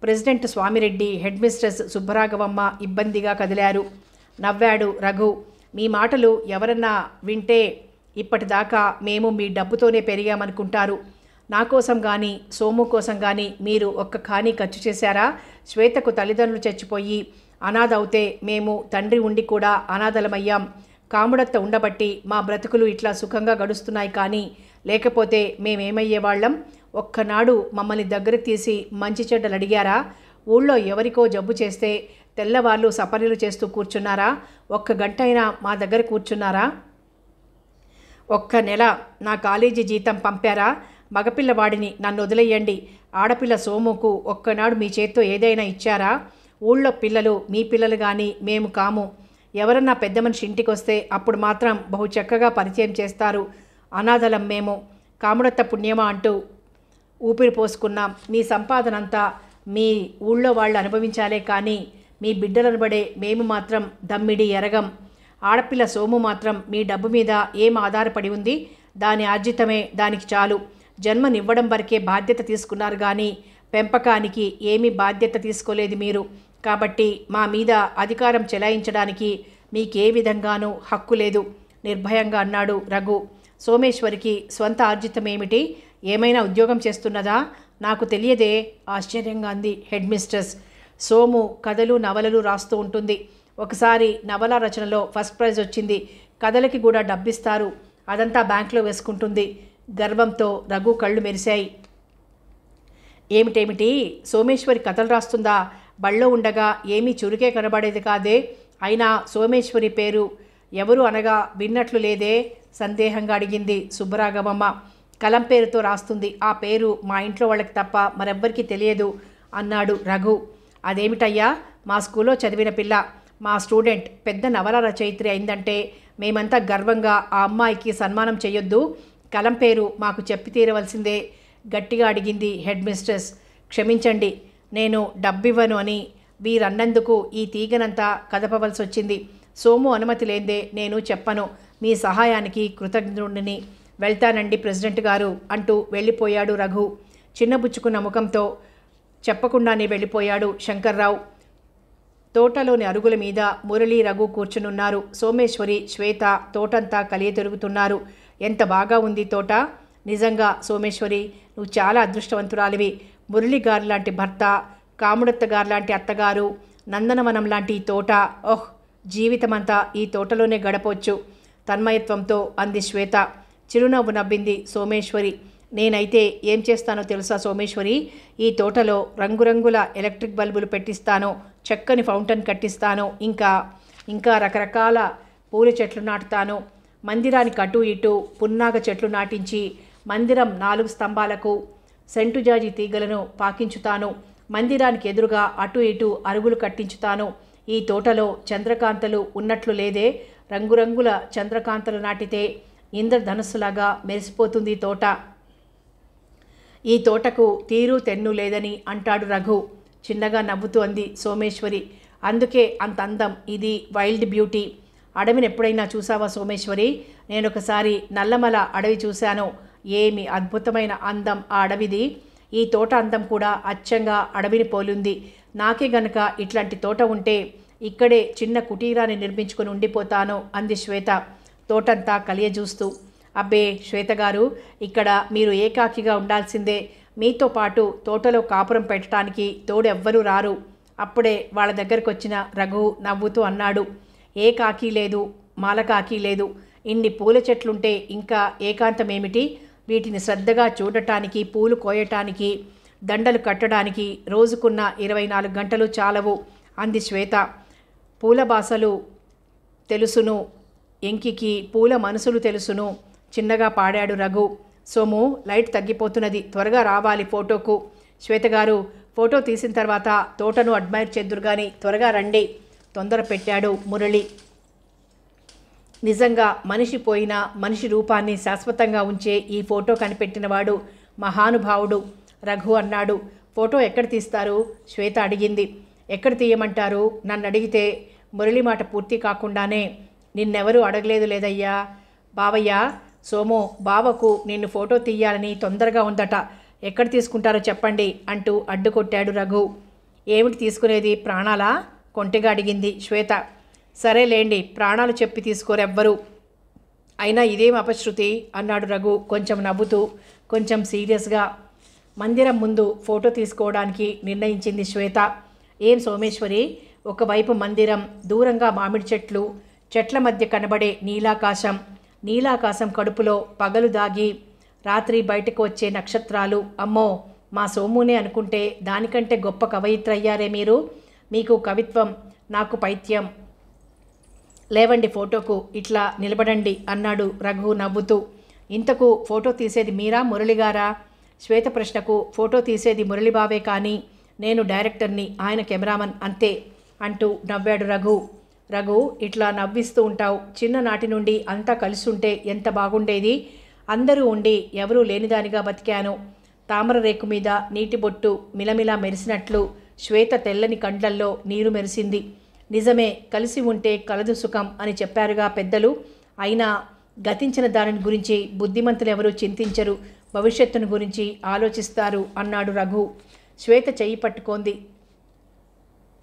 President Swamireddy, headmistress Subbaraghavamma ఇబ్బందిగా కదిలారు. నవ్వాడు రఘు. మీ మాటలు ఎవరన్నా వింటే ఇప్పటిదాకా మేము మీ డబ్బుతోనే పెరిగామనుకుంటారు. నా కోసం కానీ సోము కోసం కానీ మీరు ఒక్క ఖానీ ఖర్చు చేశారా? శ్వేతకు తల్లిదండ్రులు చచ్చిపోయి అనాథ అవుతే మేము తండ్రి ఉండి కూడా అనాథలమయ్యాం. కాముడత్త ఉండబట్టి మా బ్రతుకులు ఇట్లా సుఖంగా గడుస్తున్నాయి. కానీ లేకపోతే మేమేమయ్యేవాళ్ళం? ఒక్కనాడు మమ్మల్ని దగ్గరకు తీసి మంచి చెడ్డలు అడిగారా? ఊళ్ళో ఎవరికో జబ్బు చేస్తే తెల్లవాళ్ళు సపర్యలు చేస్తూ కూర్చున్నారా? ఒక్క గంటైనా మా దగ్గర కూర్చున్నారా? ఒక్క నెల నా కాలేజీ జీతం పంపారా? మగపిల్లవాడిని నన్ను వదిలేయండి. ఆడపిల్ల సోముకు ఒక్కనాడు మీ చేత్తో ఏదైనా ఇచ్చారా? ఊళ్ళో పిల్లలు మీ పిల్లలు కానీ మేము కాము. ఎవరన్నా పెద్ద మనిషి ఇంటికి వస్తే అప్పుడు మాత్రం బహు చక్కగా పరిచయం చేస్తారు. అనాథలం మేము. కాముడత్త పుణ్యమా అంటూ ఊపిరి పోసుకున్నాం. మీ సంపాదన అంతా మీ ఊళ్ళో వాళ్ళు అనుభవించాలే కానీ మీ బిడ్డలనబడే మేము మాత్రం దమ్మిడి ఎరగం. ఆడపిల్ల సోము మాత్రం మీ డబ్బు మీద ఏం ఆధారపడి ఉంది? దాని ఆర్జితమే దానికి చాలు. జన్మనివ్వడం వరకే బాధ్యత తీసుకున్నారు కానీ పెంపకానికి ఏమీ బాధ్యత తీసుకోలేదు మీరు. కాబట్టి మా మీద అధికారం చెలాయించడానికి మీకే విధంగానూ హక్కు లేదు నిర్భయంగా అన్నాడు రఘు. సోమేశ్వరికి స్వంత ఆర్జితమేమిటి? ఏమైనా ఉద్యోగం చేస్తున్నదా? నాకు తెలియదే ఆశ్చర్యంగా అంది హెడ్ మిస్ట్రెస్. సోము కథలు నవలలు రాస్తూ ఉంటుంది. ఒకసారి నవల రచనలో ఫస్ట్ ప్రైజ్ వచ్చింది. కథలకి కూడా డబ్బిస్తారు. అదంతా బ్యాంకులో వేసుకుంటుంది. గర్వంతో రఘు కళ్ళు మెరిశాయి. ఏమిటేమిటి? సోమేశ్వరి కథలు రాస్తుందా? బళ్ళో ఉండగా ఏమీ చురుకే కనబడేది కాదే. అయినా సోమేశ్వరి పేరు ఎవరు అనగా విన్నట్లు లేదే సందేహంగా అడిగింది సుబ్బరాఘవమ్మ. కలం పేరుతో రాస్తుంది. ఆ పేరు మా ఇంట్లో వాళ్ళకి తప్ప మరెవ్వరికీ తెలియదు అన్నాడు రఘు. అదేమిటయ్యా? మా స్కూల్లో చదివిన పిల్ల, మా స్టూడెంట్ పెద్ద నవల రచయిత్రి అయిందంటే మేమంతా గర్వంగా ఆ అమ్మాయికి సన్మానం చేయొద్దు? కలం పేరు మాకు చెప్పి తీరవలసిందే గట్టిగా అడిగింది హెడ్ మిస్ట్రెస్. క్షమించండి, నేను డబ్బివ్వను అని వీరన్నందుకు ఈ తీగనంతా కదపవలసి వచ్చింది. సోము అనుమతి లేదే నేను చెప్పను. మీ సహాయానికి కృతజ్ఞుడిని. వెళ్తానండి ప్రెసిడెంట్ గారు అంటూ వెళ్ళిపోయాడు రఘు. చిన్నబుచ్చుకున్న ముఖంతో చెప్పకుండానే వెళ్ళిపోయాడు శంకర్రావు. తోటలోని అరుగుల మీద మురళి రఘు కూర్చునున్నారు. సోమేశ్వరి శ్వేత తోటంతా కలియ తిరుగుతున్నారు. ఎంత బాగా ఉంది తోట! నిజంగా సోమేశ్వరి, నువ్వు చాలా అదృష్టవంతురాలివి. మురళి గారు లాంటి భర్త, కాముడత్త గారు లాంటి అత్తగారు, నందనవనం లాంటి ఈ తోట. ఓహ్, జీవితమంతా ఈ తోటలోనే గడపవచ్చు తన్మయత్వంతో అంది శ్వేత. చిరునవ్వు నవ్వింది సోమేశ్వరి. నేనైతే ఏం చేస్తానో తెలుసా సోమేశ్వరి? ఈ తోటలో రంగురంగుల ఎలక్ట్రిక్ బల్బులు పెట్టిస్తాను, చక్కని ఫౌంటైన్ కట్టిస్తాను, ఇంకా రకరకాల పూల చెట్లు నాటుతాను. మందిరానికి అటు ఇటు పున్నాగ చెట్లు నాటించి మందిరం 4 స్తంభాలకు సెంటుజాజి తీగలను పాకించుతాను. మందిరానికి ఎదురుగా అటు ఇటు అరుగులు కట్టించుతాను. ఈ తోటలో చంద్రకాంతలు ఉన్నట్లు లేదే. రంగురంగుల చంద్రకాంతలు నాటితే ఇంద్రధనుస్సులాగా మెరిసిపోతుంది తోట. ఈ తోటకు తీరు తెన్ను లేదని అంటాడు రఘు. చిన్నగా నవ్వుతూ అంది సోమేశ్వరి. అందుకే అంత అందం. ఇది వైల్డ్ బ్యూటీ. అడవిని ఎప్పుడైనా చూసావా సోమేశ్వరి? నేనొకసారి నల్లమల అడవి చూశాను. ఏమి అద్భుతమైన అందం ఆ అడవిది. ఈ తోట అందం కూడా అచ్చంగా అడవిని పోలుంది. నాకే గనక ఇట్లాంటి తోట ఉంటే ఇక్కడే చిన్న కుటీరాన్ని నిర్మించుకుని ఉండిపోతాను అంది శ్వేత తోటంతా కలియజూస్తూ. అబ్బే శ్వేత గారు, ఇక్కడ మీరు ఏకాకిగా ఉండాల్సిందే. మీతో పాటు తోటలో కాపురం పెట్టడానికి తోడెవ్వరూ రారు. అప్పుడే వాళ్ళ దగ్గరకు వచ్చిన రఘు నవ్వుతూ అన్నాడు. ఏ కాకి లేదు, మాలకాకి లేదు. ఇన్ని పూల చెట్లుంటే ఇంకా ఏకాంతమేమిటి? వీటిని శ్రద్ధగా చూడటానికి, పూలు కోయటానికి, దండలు కట్టడానికి రోజుకున్న 24 గంటలు చాలవు అంది శ్వేత. పూల బాసలు తెలుసును, ఎంకికి పూల మనసులు తెలుసును చిన్నగా పాడాడు రఘు. సోము, లైట్ తగ్గిపోతున్నది, త్వరగా రావాలి ఫోటోకు. శ్వేత గారు, ఫోటో తీసిన తర్వాత తోటను అడ్మైర్ చేద్దురు కానీ త్వరగా రండి తొందర పెట్టాడు మురళి. నిజంగా మనిషి పోయినా మనిషి రూపాన్ని శాశ్వతంగా ఉంచే ఈ ఫోటో కనిపెట్టినవాడు మహానుభావుడు రఘు అన్నాడు. ఫోటో ఎక్కడ తీస్తారు? శ్వేత అడిగింది. ఎక్కడ తీయమంటారు? నన్ను అడిగితే మురళి మాట పూర్తి కాకుండానే, నిన్నెవరూ అడగలేదు లేదయ్యా బావయ్య. సోము, బావకు నిన్ను ఫోటో తీయాలని తొందరగా ఉందట. ఎక్కడ తీసుకుంటారో చెప్పండి అంటూ అడ్డుకొట్టాడు రఘు. ఏమిటి తీసుకునేది, ప్రాణాలా? కొంటెగా అడిగింది శ్వేత. సరేలేండి, ప్రాణాలు చెప్పి తీసుకోరెవ్వరు. అయినా ఇదేం అపశృతి అన్నాడు రఘు కొంచెం నవ్వుతూ, కొంచెం సీరియస్గా. మందిరం ముందు ఫోటో తీసుకోవడానికి నిర్ణయించింది శ్వేత. ఏం సోమేశ్వరి, ఒకవైపు మందిరం, దూరంగా మామిడి చెట్లు, చెట్ల మధ్య కనబడే నీలాకాశం, నీలాకాశం కడుపులో పగలు దాగి రాత్రి బయటకు వచ్చే నక్షత్రాలు. అమ్మో, మా సోమునే అనుకుంటే దానికంటే గొప్ప కవయిత్రి అయ్యారే మీరు. మీకు కవిత్వం, నాకు పైత్యం. లేవండి ఫోటోకు, ఇట్లా నిలబడండి అన్నాడు రఘు నవ్వుతూ. ఇంతకు ఫోటో తీసేది మీరా మురళిగారా? శ్వేత ప్రశ్నకు ఫోటో తీసేది మురళిబాబే కానీ నేను డైరెక్టర్ని, ఆయన కెమెరామన్ అంతే అంటూ నవ్వాడు రఘు. రఘు, ఇట్లా నవ్విస్తూ ఉంటావు. చిన్ననాటి నుండి అంతా కలిసి ఉంటే ఎంత బాగుండేది. అందరూ ఉండి ఎవరూ లేనిదానిగా బతికాను. తామర రేకు మీద నీటి బొట్టు మిలమిలా మెరిసినట్లు శ్వేత తెల్లని కండ్లల్లో నీరు మెరిసింది. నిజమే, కలిసి ఉంటే కలదు సుఖం అని చెప్పారుగా పెద్దలు. అయినా గతించిన దానిని గురించి బుద్ధిమంతులెవరూ చింతించరు, భవిష్యత్తును గురించి ఆలోచిస్తారు అన్నాడు రఘు. శ్వేత చెయ్యి పట్టుకోంది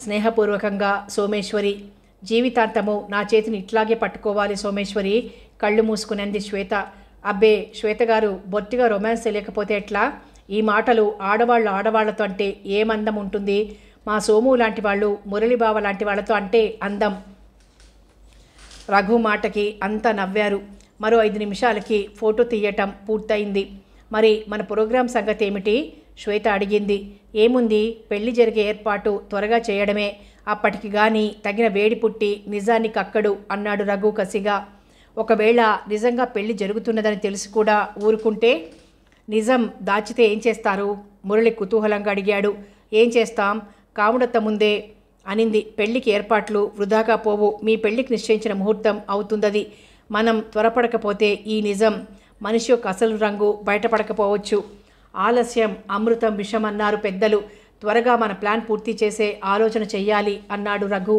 స్నేహపూర్వకంగా సోమేశ్వరి. జీవితాంతము నా చేతిని ఇట్లాగే పట్టుకోవాలి సోమేశ్వరి, కళ్ళు మూసుకునేంది శ్వేత. అబ్బే శ్వేతగారు, బొత్తిగా రొమాన్స్ తెలియకపోతే ఎట్లా? ఈ మాటలు ఆడవాళ్లతో అంటే ఏమందం ఉంటుంది? మా సోము లాంటి వాళ్ళు, మురళిబావ లాంటి వాళ్ళతో అంటే అందం. రఘు మాటకి అంతా నవ్వారు. మరో 5 నిమిషాలకి ఫోటో తీయటం పూర్తయింది. మరి మన ప్రోగ్రాం సంగతి ఏమిటి? శ్వేత అడిగింది. ఏముంది, పెళ్లి జరిగే ఏర్పాటు త్వరగా చేయడమే. అప్పటికి గాని తగిన వేడి పుట్టి నిజాన్ని కక్కడు అన్నాడు రఘు కసిగా. ఒకవేళ నిజంగా పెళ్లి జరుగుతున్నదని తెలిసి కూడా ఊరుకుంటే? నిజం దాచితే ఏం చేస్తారు? మురళి కుతూహలంగా అడిగాడు. ఏం చేస్తాం, కాముడత్త ముందే అనింది. పెళ్లికి ఏర్పాట్లు వృధాగా పోవు. మీ పెళ్లికి నిశ్చయించిన ముహూర్తం అవుతుందది. మనం త్వరపడకపోతే ఈ నిజం, మనిషి యొక్క అసలు రంగు బయటపడకపోవచ్చు. ఆలస్యం అమృతం విషం అన్నారు పెద్దలు. త్వరగా మన ప్లాన్ పూర్తి చేసే ఆలోచన చెయ్యాలి అన్నాడు రఘు.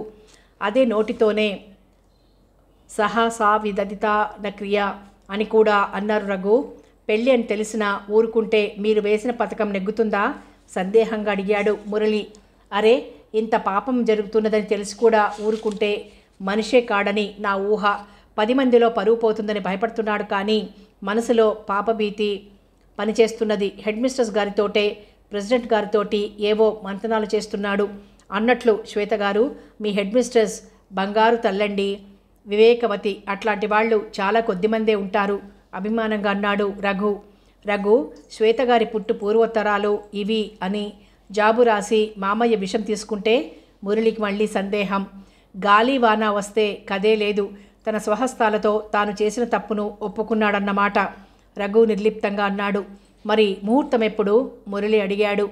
అదే నోటితోనే సహసా విదదిత క్రియ అని కూడా అన్నారు రఘు. పెళ్ళి అని తెలిసినా ఊరుకుంటే మీరు వేసిన పథకం నెగ్గుతుందా? సందేహంగా అడిగాడు మురళి. అరే, ఇంత పాపం జరుగుతున్నదని తెలిసి కూడా ఊరుకుంటే మనిషే కాడని నా ఊహ. 10 మందిలో పరువు పోతుందని భయపడుతున్నాడు, కానీ మనసులో పాపభీతి పనిచేస్తున్నది. హెడ్ మిస్ట్రెస్ గారితోటే, ప్రెసిడెంట్ గారితోటి ఏవో మంతనాలు చేస్తున్నాడు. అన్నట్లు శ్వేత గారు, మీ హెడ్ మిస్ట్రెస్ బంగారు తల్లండి, వివేకవతి. అట్లాంటి వాళ్ళు చాలా కొద్దిమందే ఉంటారు అభిమానంగా అన్నాడు రఘు. రఘు, శ్వేతగారి పుట్టు పూర్వోత్తరాలు ఇవి అని జాబు రాసి మామయ్య విషం తీసుకుంటే? మురళికి మళ్ళీ సందేహం. గాలి వాన వస్తే కదే లేదు. తన స్వహస్తాలతో తాను చేసిన తప్పును ఒప్పుకున్నాడన్నమాట. రఘు నిర్లిప్తంగా అన్నాడు. మరి ముహూర్తం ఎప్పుడు? మురళి అడిగాడు.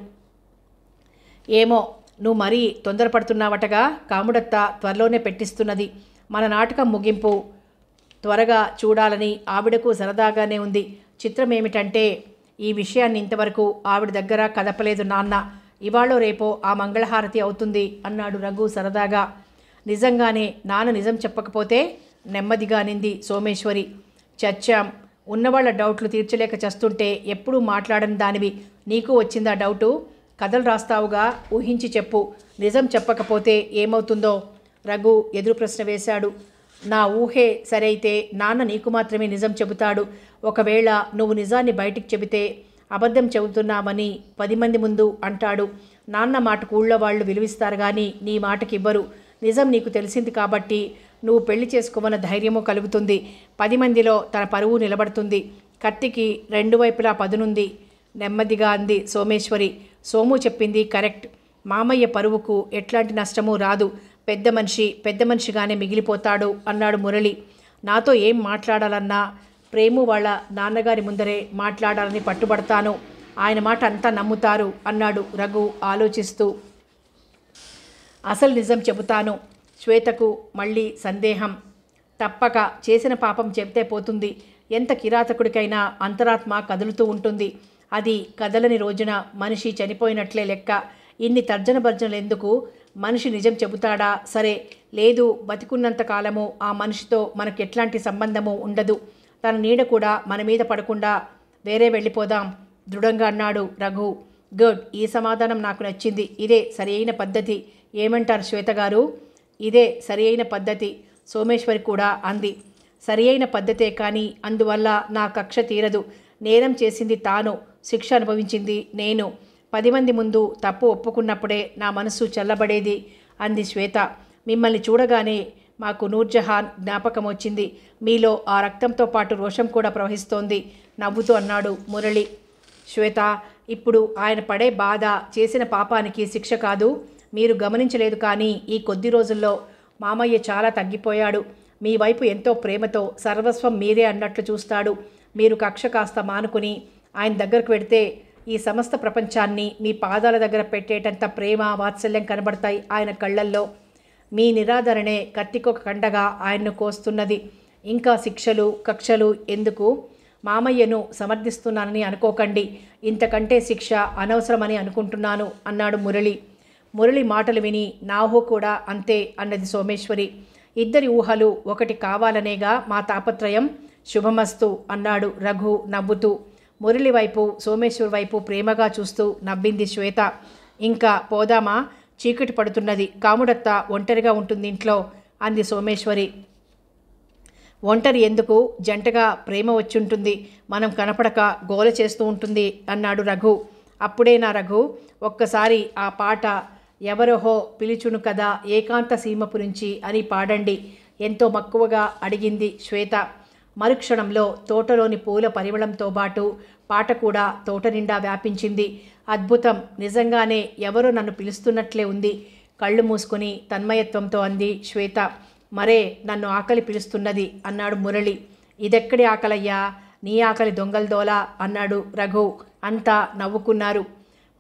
ఏమో, నువ్వు మరీ తొందరపడుతున్నావటగా. కాముడత్త త్వరలోనే పెట్టిస్తున్నది. మన నాటకం ముగింపు త్వరగా చూడాలని ఆవిడకు సరదాగానే ఉంది. చిత్రం ఏమిటంటే ఈ విషయాన్ని ఇంతవరకు ఆవిడ దగ్గర కదపలేదు నాన్న. ఇవాళో రేపో ఆ మంగళహారతి అవుతుంది అన్నాడు రఘు సరదాగా. నిజంగానే నాన్న నిజం చెప్పకపోతే? నెమ్మదిగా అనింది సోమేశ్వరి. చచ్చాం. ఉన్నవాళ్ల డౌట్లు తీర్చలేక చస్తుంటే ఎప్పుడూ మాట్లాడని దానివి నీకు వచ్చిందా డౌటు? కథలు రాస్తావుగా, ఊహించి చెప్పు. నిజం చెప్పకపోతే ఏమవుతుందో? రఘు ఎదురు ప్రశ్న వేశాడు. నా ఊహే సరైతే నాన్న నీకు మాత్రమే నిజం చెబుతాడు. ఒకవేళ నువ్వు నిజాన్ని బయటికి చెబితే అబద్ధం చెబుతున్నామని 10 మంది ముందు అంటాడు. నాన్న మాటకు ఊళ్ళో వాళ్ళు విలువిస్తారు, కానీ నీ మాటకి ఇవ్వరు. నిజం నీకు తెలిసింది కాబట్టి నువ్వు పెళ్లి చేసుకోమన్న ధైర్యము కలుగుతుంది. 10 మందిలో తన పరువు నిలబడుతుంది. కత్తికి 2 వైపులా పదునుంది నెమ్మదిగా అంది సోమేశ్వరి. సోము చెప్పింది కరెక్ట్. మామయ్య పరువుకు ఎట్లాంటి నష్టమూ రాదు. పెద్ద మనిషిగానే మిగిలిపోతాడు అన్నాడు మురళి. నాతో ఏం మాట్లాడాలన్నా ప్రేము వాళ్ళ నాన్నగారి ముందరే మాట్లాడాలని పట్టుబడతాను. ఆయన మాట అంతా నమ్ముతారు అన్నాడు రఘు ఆలోచిస్తూ. అసలు నిజం చెబుతాను. శ్వేతకు మళ్ళీ సందేహం. తప్పక చేసిన పాపం చెబితే పోతుంది. ఎంత కిరాతకుడికైనా అంతరాత్మ కదులుతూ ఉంటుంది. అది కదలని రోజున మనిషి చనిపోయినట్లే లెక్క. ఇన్ని తర్జన భర్జనలు ఎందుకు? మనిషి నిజం చెబుతాడా? సరే, లేదు, బతికున్నంత కాలము ఆ మనిషితో మనకు ఎట్లాంటి సంబంధము ఉండదు. తన నీడ కూడా మన మీద పడకుండా వేరే వెళ్ళిపోదాం దృఢంగా అన్నాడు రఘు. గుడ్, ఈ సమాధానం నాకు నచ్చింది. ఇదే సరి అయిన పద్ధతి. ఏమంటారు శ్వేత గారు? ఇదే సరి అయిన పద్ధతి, సోమేశ్వరి కూడా అంది. సరి అయిన పద్ధతే, కానీ అందువల్ల నా కక్ష తీరదు. నేరం చేసింది తాను, శిక్ష అనుభవించింది నేను. 10 మంది ముందు తప్పు ఒప్పుకున్నప్పుడే నా మనసు చల్లబడేది అంది శ్వేత. మిమ్మల్ని చూడగానే మాకు నూర్జహాన్ జ్ఞాపకం వచ్చింది. మీలో ఆ రక్తంతో పాటు రోషం కూడా ప్రవహిస్తోంది నవ్వుతూ అన్నాడు మురళి. శ్వేత, ఇప్పుడు ఆయన పడే బాధ చేసిన పాపానికి శిక్ష కాదు. మీరు గమనించలేదు, కానీ ఈ కొద్ది రోజుల్లో మామయ్య చాలా తగ్గిపోయాడు. మీ వైపు ఎంతో ప్రేమతో సర్వస్వం మీరే అన్నట్లు చూస్తాడు. మీరు కక్ష కాస్త మానుకుని ఆయన దగ్గరకు వెడితే ఈ సమస్త ప్రపంచాన్ని మీ పాదాల దగ్గర పెట్టేటంత ప్రేమ వాత్సల్యం కనబడతాయి ఆయన కళ్ళల్లో. మీ నిరాదరణే కత్తికొక కండగా ఆయన్ను కోస్తున్నది. ఇంకా శిక్షలు కక్షలు ఎందుకు? మామయ్యను సమర్థిస్తున్నానని అనుకోకండి. ఇంతకంటే శిక్ష అనవసరమని అనుకుంటున్నాను అన్నాడు మురళి. మురళి మాటలు విని నాహో కూడా అంతే అన్నది సోమేశ్వరి. ఇద్దరి ఊహలు ఒకటి కావాలనేగా మా తాపత్రయం. శుభమస్తు అన్నాడు రఘు నవ్వుతూ. మురళి వైపు సోమేశ్వర్ వైపు ప్రేమగా చూస్తూ నవ్వింది శ్వేత. ఇంకా పోదామా? చీకటి పడుతున్నది. కాముడత్త ఒంటరిగా ఉంటుంది ఇంట్లో అంది సోమేశ్వరి. ఒంటరి ఎందుకు? జంటగా ప్రేమ వచ్చుంటుంది. మనం కనపడక గోల చేస్తూ ఉంటుంది అన్నాడు రఘు. అప్పుడేనా రఘు, ఒక్కసారి ఆ పాట ఎవరహో పిలుచును కదా ఏకాంత సీమపు నుంచి అని పాడండి ఎంతో మక్కువగా అడిగింది శ్వేత. మరుక్షణంలో తోటలోని పూల పరిమళంతో పాటు పాట కూడా తోట నిండా వ్యాపించింది. అద్భుతం, నిజంగానే ఎవరో నన్ను పిలుస్తున్నట్లే ఉంది. కళ్ళు మూసుకొని తన్మయత్వంతో అంది శ్వేత. మరే, నన్ను ఆకలి పిలుస్తున్నది అన్నాడు మురళి. ఇదెక్కడి ఆకలయ్యా, నీ ఆకలి దొంగలదోలా అన్నాడు రఘు. అంతా నవ్వుకున్నారు.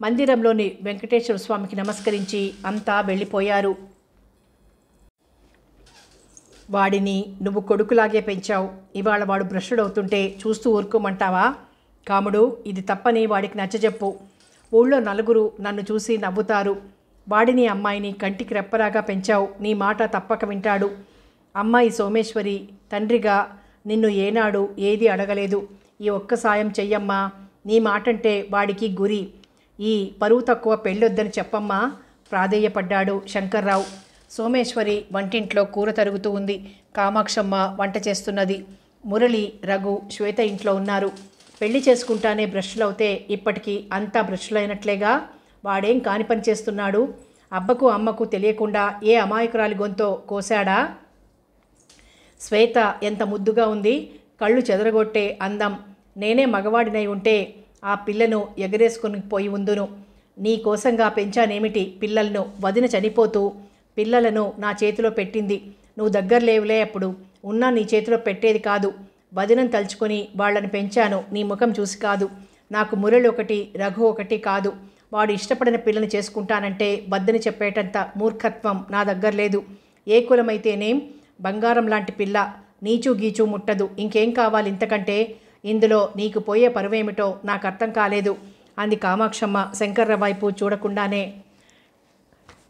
మందిరంలోని వెంకటేశ్వర స్వామికి నమస్కరించి అంతా వెళ్ళిపోయారు. వాడిని నువ్వు కొడుకులాగే పెంచావు. ఇవాళ వాడు భ్రష్టుడవుతుంటే చూస్తూ ఊరుకోమంటావా? కాముడు, ఇది తప్పని వాడికి నచ్చజెప్పు. ఊళ్ళో నలుగురు నన్ను చూసి నవ్వుతారు. వాడిని అమ్మాయిని కంటికి రెప్పలాగా పెంచావు. నీ మాట తప్పక వింటాడు. అమ్మాయి సోమేశ్వరి తండ్రిగా నిన్ను ఏనాడు ఏది అడగలేదు. ఈ ఒక్క సాయం చెయ్యమ్మా. నీ మాటంటే వాడికి గురి. ఈ పరువు తక్కువ పెళ్ళొద్దని చెప్పమ్మా ప్రాధేయపడ్డాడు శంకర్రావు. సోమేశ్వరి వంటింట్లో కూర తరుగుతూ ఉంది. కామాక్షమ్మ వంట చేస్తున్నది. మురళి, రఘు, శ్వేత ఇంట్లో ఉన్నారు. పెళ్లి చేసుకుంటానే బ్రష్లవుతే ఇప్పటికీ అంతా బ్రష్లైనట్లేగా. వాడేం కాని పని చేస్తున్నాడు? అబ్బకు అమ్మకు తెలియకుండా ఏ అమాయకురాలి గొంతో కోశాడా? శ్వేత ఎంత ముద్దుగా ఉంది. కళ్ళు చెదరగొట్టే అందం. నేనే మగవాడినై ఉంటే ఆ పిల్లను ఎగరేసుకుని పోయి ఉందును. నీ కోసంగా పెంచానేమిటి పిల్లలను? వదిన చనిపోతూ పిల్లలను నా చేతిలో పెట్టింది. నువ్వు దగ్గర లేవులే. అప్పుడు ఉన్నా నీ చేతిలో పెట్టేది కాదు. వదినం తలుచుకొని వాళ్ళని పెంచాను, నీ ముఖం చూసి కాదు. నాకు మురళి ఒకటి, రఘు ఒకటి కాదు. వాడు ఇష్టపడిన పిల్లని చేసుకుంటానంటే వద్దని చెప్పేటంత మూర్ఖత్వం నా దగ్గర లేదు. ఏ కులమైతేనేం, బంగారం లాంటి పిల్ల. నీచు గీచు ముట్టదు. ఇంకేం కావాలి ఇంతకంటే? ఇందులో నీకు పోయే పరువేమిటో నాకు అర్థం కాలేదు అంది కామాక్షమ్మ శంకర్రావు వైపు చూడకుండానే.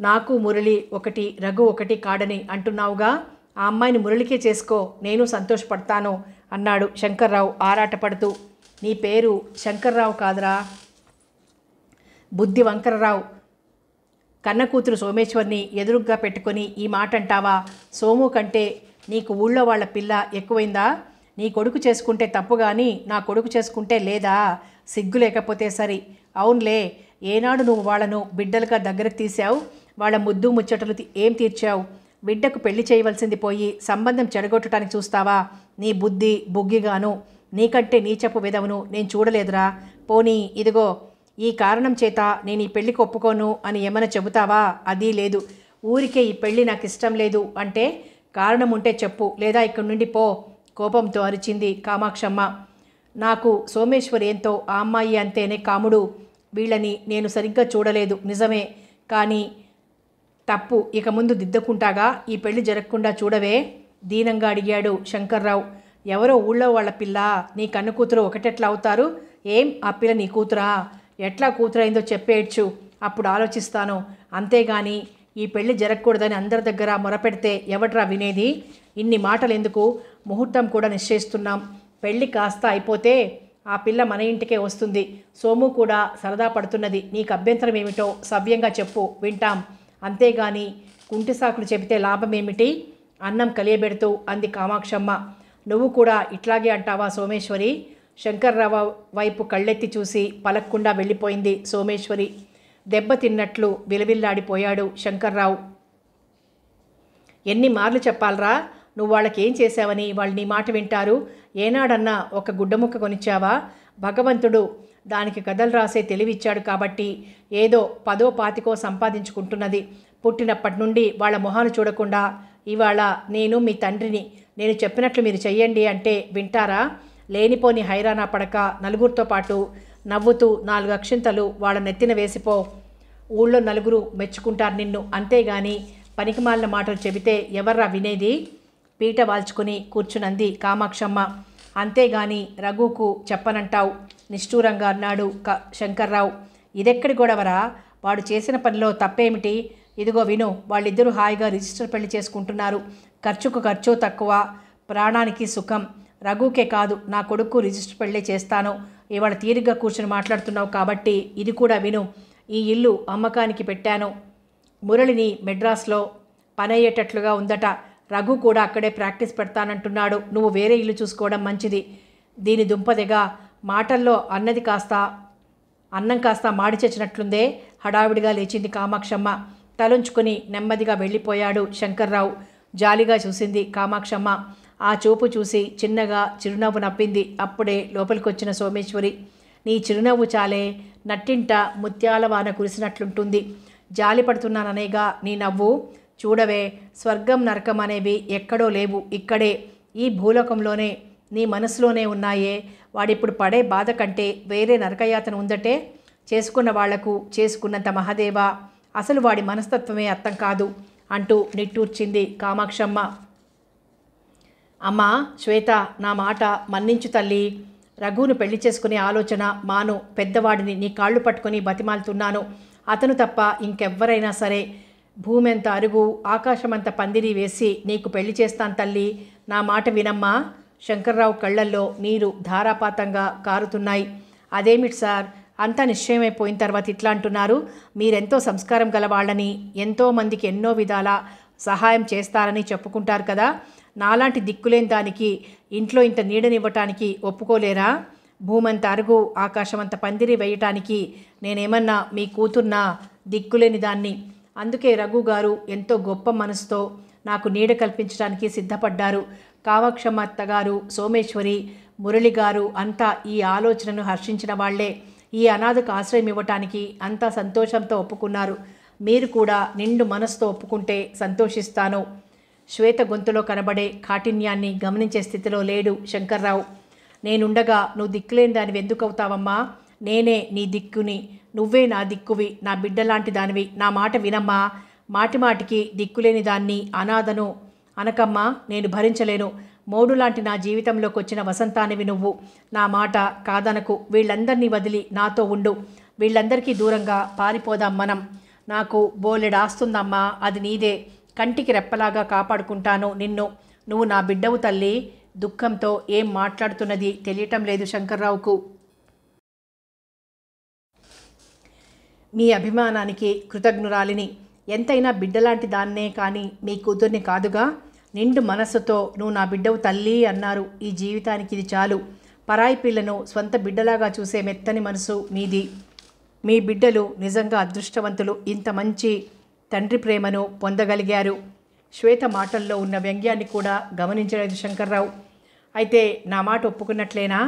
నాకు మురళి ఒకటి, రఘు ఒకటి కాడని అంటున్నావుగా. ఆ అమ్మాయిని మురళికే చేసుకో, నేను సంతోషపడతాను అన్నాడు శంకర్రావు ఆరాటపడుతూ. నీ పేరు శంకర్రావు కాదురా, బుద్ధి వంకరరావు. కన్న కూతురు సోమేశ్వర్ని ఎదురుగ్గా పెట్టుకొని ఈ మాట అంటావా? సోము కంటే నీకు ఊళ్ళో వాళ్ళ పిల్ల ఎక్కువైందా? నీ కొడుకు చేసుకుంటే తప్పు కానీ నా కొడుకు చేసుకుంటే లేదా? సిగ్గు లేకపోతే సరి. అవునులే, ఏనాడు నువ్వు వాళ్ళను బిడ్డలుగా దగ్గరకు తీసావు? వాళ్ళ ముద్దు ముచ్చటలు ఏం తీర్చావు? బిడ్డకు పెళ్లి చేయవలసింది పోయి సంబంధం చెడగొట్టడానికి చూస్తావా? నీ బుద్ధి బుగ్గిగాను. నీకంటే నీచపు విధవను నేను చూడలేదురా. పోనీ ఇదిగో, ఈ కారణం చేత నేను ఈ పెళ్లికి ఒప్పుకోను అని ఏమైనా చెబుతావా? అది లేదు. ఊరికే ఈ పెళ్ళి నాకు ఇష్టం లేదు అంటే కారణం ఉంటే చెప్పు, లేదా ఇక్కడి నుండి పో కోపంతో అరిచింది కామాక్షమ్మ. నాకు సోమేశ్వరి ఏంతో ఆ అమ్మాయి అంతేనే కాముడు. వీళ్ళని నేను సరిగ్గా చూడలేదు నిజమే, కానీ తప్పు ఇక ముందు దిద్దుకుంటాగా. ఈ పెళ్లి జరగకుండా చూడవే దీనంగా అడిగాడు శంకర్రావు. ఎవరో ఊళ్ళో వాళ్ళ పిల్ల, నీ కన్ను కూతురు ఒకటెట్లా అవుతారు? ఏం ఆ పిల్ల నీ కూతురా? ఎట్లా కూతురైందో చెప్పేయచ్చు, అప్పుడు ఆలోచిస్తాను. అంతేగాని ఈ పెళ్లి జరగకూడదని అందరి దగ్గర మొరపెడితే ఎవడ్రా వినేది? ఇన్ని మాటలు ఎందుకు? ముహూర్తం కూడా నిశ్చయిస్తున్నాం. పెళ్ళి కాస్త అయిపోతే ఆ పిల్ల మన ఇంటికే వస్తుంది. సోము కూడా సరదా పడుతున్నది. నీకు అభ్యంతరం ఏమిటో సవ్యంగా చెప్పు, వింటాం. అంతేగాని కుంటి సాకులు చెబితే లాభమేమిటి? అన్నం కలియబెడుతూ అంది కామాక్షమ్మ. నువ్వు కూడా ఇట్లాగే అంటావా సోమేశ్వరి? శంకర్రావు వైపు కళ్ళెత్తి చూసి పలక్కుండా వెళ్ళిపోయింది సోమేశ్వరి. దెబ్బతిన్నట్లు విలవిల్లాడిపోయాడు శంకర్రావు. ఎన్ని మార్లు చెప్పాలరా? నువ్వు వాళ్ళకి ఏం చేశావని వాళ్ళు నీ మాట వింటారు? ఏనాడన్నా ఒక గుడ్డముక్క కొనిచ్చావా? భగవంతుడు దానికి కథలు రాసే తెలివిచ్చాడు కాబట్టి ఏదో 10ో 25 సంపాదించుకుంటున్నది. పుట్టినప్పటి నుండి వాళ్ళ మొహాలు చూడకుండా ఇవాళ నేను మీ తండ్రిని, నేను చెప్పినట్లు మీరు చెయ్యండి అంటే వింటారా? లేనిపోని హైరానా పడక నలుగురితో పాటు నవ్వుతూ 4 అక్షింతలు వాళ్ళ నెత్తిన వేసిపో. ఊళ్ళో నలుగురు మెచ్చుకుంటారు నిన్ను. అంతేగాని పనికిమాలిన మాటలు చెబితే ఎవర్రా వినేది? పీట వాల్చుకుని కూర్చునంది కామాక్షమ్మ. అంతేగాని రఘుకు చెప్పనంటావు నిష్ఠూరంగా అన్నాడు శంకర్రావు. ఇదెక్కడి గొడవరా? వాడు చేసిన పనిలో తప్పేమిటి? ఇదిగో విను, వాళ్ళిద్దరూ హాయిగా రిజిస్టర్ పెళ్లి చేసుకుంటున్నారు. ఖర్చుకు ఖర్చు తక్కువ, ప్రాణానికి సుఖం. రఘుకే కాదు, నా కొడుకు రిజిస్టర్ పెళ్లి చేస్తాను. ఇవాళ తీరిగ్గా కూర్చుని మాట్లాడుతున్నావు కాబట్టి ఇది కూడా విను. ఈ ఇల్లు అమ్మకానికి పెట్టాను. మురళిని మెడ్రాస్లో పనయ్యేటట్లుగా ఉందట. రఘు కూడా అక్కడే ప్రాక్టీస్ పెడతానంటున్నాడు. నువ్వు వేరే ఇల్లు చూసుకోవడం మంచిది. దీని దుంపదెగా మాటల్లో అన్నం కాస్త మాడి చచ్చినట్లుందే. హడావిడిగా లేచింది కామాక్షమ్మ. తలుంచుకుని నెమ్మదిగా వెళ్ళిపోయాడు శంకర్రావు. జాలిగా చూసింది కామాక్షమ్మ. ఆ చూపు చూసి చిన్నగా చిరునవ్వు నవ్వింది. అప్పుడే లోపలికొచ్చిన సోమేశ్వరి. నీ చిరునవ్వు చాలే, నట్టింట ముత్యాల వాన కురిసినట్లుంటుంది. జాలి పడుతున్నాననేగా నీ నవ్వు. చూడవే, స్వర్గం నరకం అనేవి ఎక్కడో లేవు, ఇక్కడే ఈ భూలోకంలోనే నీ మనసులోనే ఉన్నాయే. వాడిప్పుడు పడే బాధ కంటే వేరే నరకయాతన ఉందటే. చేసుకున్న వాళ్లకు చేసుకున్నంత మహాదేవా, అసలు వాడి మనస్తత్వమే అర్థం కాదు అంటూ నిట్టూర్చింది కామాక్షమ్మ. అమ్మా శ్వేత, నా మాట మన్నించు తల్లి. రఘును పెళ్లి చేసుకునే ఆలోచన మాను. పెద్దవాడిని నీ కాళ్ళు పట్టుకొని బతిమాలుతున్నాను. అతను తప్ప ఇంకెవ్వరైనా సరే భూమెంత అరుగు ఆకాశమంత పందిరి వేసి నీకు పెళ్లి చేస్తాను తల్లి. నా మాట వినమ్మా. శంకర్రావు కళ్ళల్లో నీరు ధారాపాతంగా కారుతున్నాయి. అదేమిటి సార్, అంతా నిశ్చయమైపోయిన తర్వాత ఇట్లా అంటున్నారు? మీరెంతో సంస్కారం గలవాళ్ళని, ఎంతోమందికి ఎన్నో విధాల సహాయం చేస్తారని చెప్పుకుంటారు కదా. నాలాంటి దిక్కులేని దానికి ఇంట్లో ఇంత నీడనివ్వటానికి ఒప్పుకోలేరా? భూమంత అరుగు ఆకాశమంత పందిరి వేయటానికి నేనేమన్నా మీ కూతుర్నా? దిక్కులేని దాన్ని. అందుకే రఘు గారు ఎంతో గొప్ప మనసుతో నాకు నీడ కల్పించడానికి సిద్ధపడ్డారు. కామాక్షమ్మ అత్తగారు, సోమేశ్వరి, మురళి గారు అంతా ఈ ఆలోచనను హర్షించిన వాళ్లే. ఈ అనాథకు ఆశ్రయం ఇవ్వటానికి అంతా సంతోషంతో ఒప్పుకున్నారు. మీరు కూడా నిండు మనసుతో ఒప్పుకుంటే సంతోషిస్తాను. శ్వేత గొంతులో కనబడే కాఠిన్యాన్ని గమనించే స్థితిలో లేడు శంకర్రావు. నేనుండగా నువ్వు దిక్కులేని దానివి ఎందుకు అవుతావమ్మా? నేనే నీ దిక్కుని, నువ్వే నా దిక్కువి, నా బిడ్డలాంటి దానివి. నా మాట వినమ్మా. మాటిమాటికి దిక్కులేని దాన్ని, అనాథను అనకమ్మా, నేను భరించలేను. మోడులాంటి నా జీవితంలోకి వచ్చిన వసంతానివి నువ్వు. నా మాట కాదనకు. వీళ్ళందరినీ వదిలి నాతో ఉండు. వీళ్ళందరికీ దూరంగా పారిపోదాం మనం. నాకు బోలెడాస్తుందమ్మా, అది నీదే. కంటికి రెప్పలాగా కాపాడుకుంటాను నిన్ను. నువ్వు నా బిడ్డవు తల్లి. దుఃఖంతో ఏం మాట్లాడుతున్నది తెలియటం లేదు శంకర్రావుకు. మీ అభిమానానికి కృతజ్ఞురాలిని. ఎంతైనా బిడ్డలాంటి దాన్నే కానీ మీ కూతుర్ని కాదుగా. నిండు మనస్సుతో నువ్వు నా బిడ్డవు తల్లి అన్నారు. ఈ జీవితానికి ఇది చాలు. పరాయి పిల్లను స్వంత బిడ్డలాగా చూసే మెత్తని మనసు మీది. మీ బిడ్డలు నిజంగా అదృష్టవంతులు. ఇంత మంచి తండ్రి ప్రేమను పొందగలిగారు. శ్వేత మాటల్లో ఉన్న వ్యంగ్యాన్ని కూడా గమనించలేదు శంకర్రావు. అయితే నా మాట ఒప్పుకున్నట్లేనా?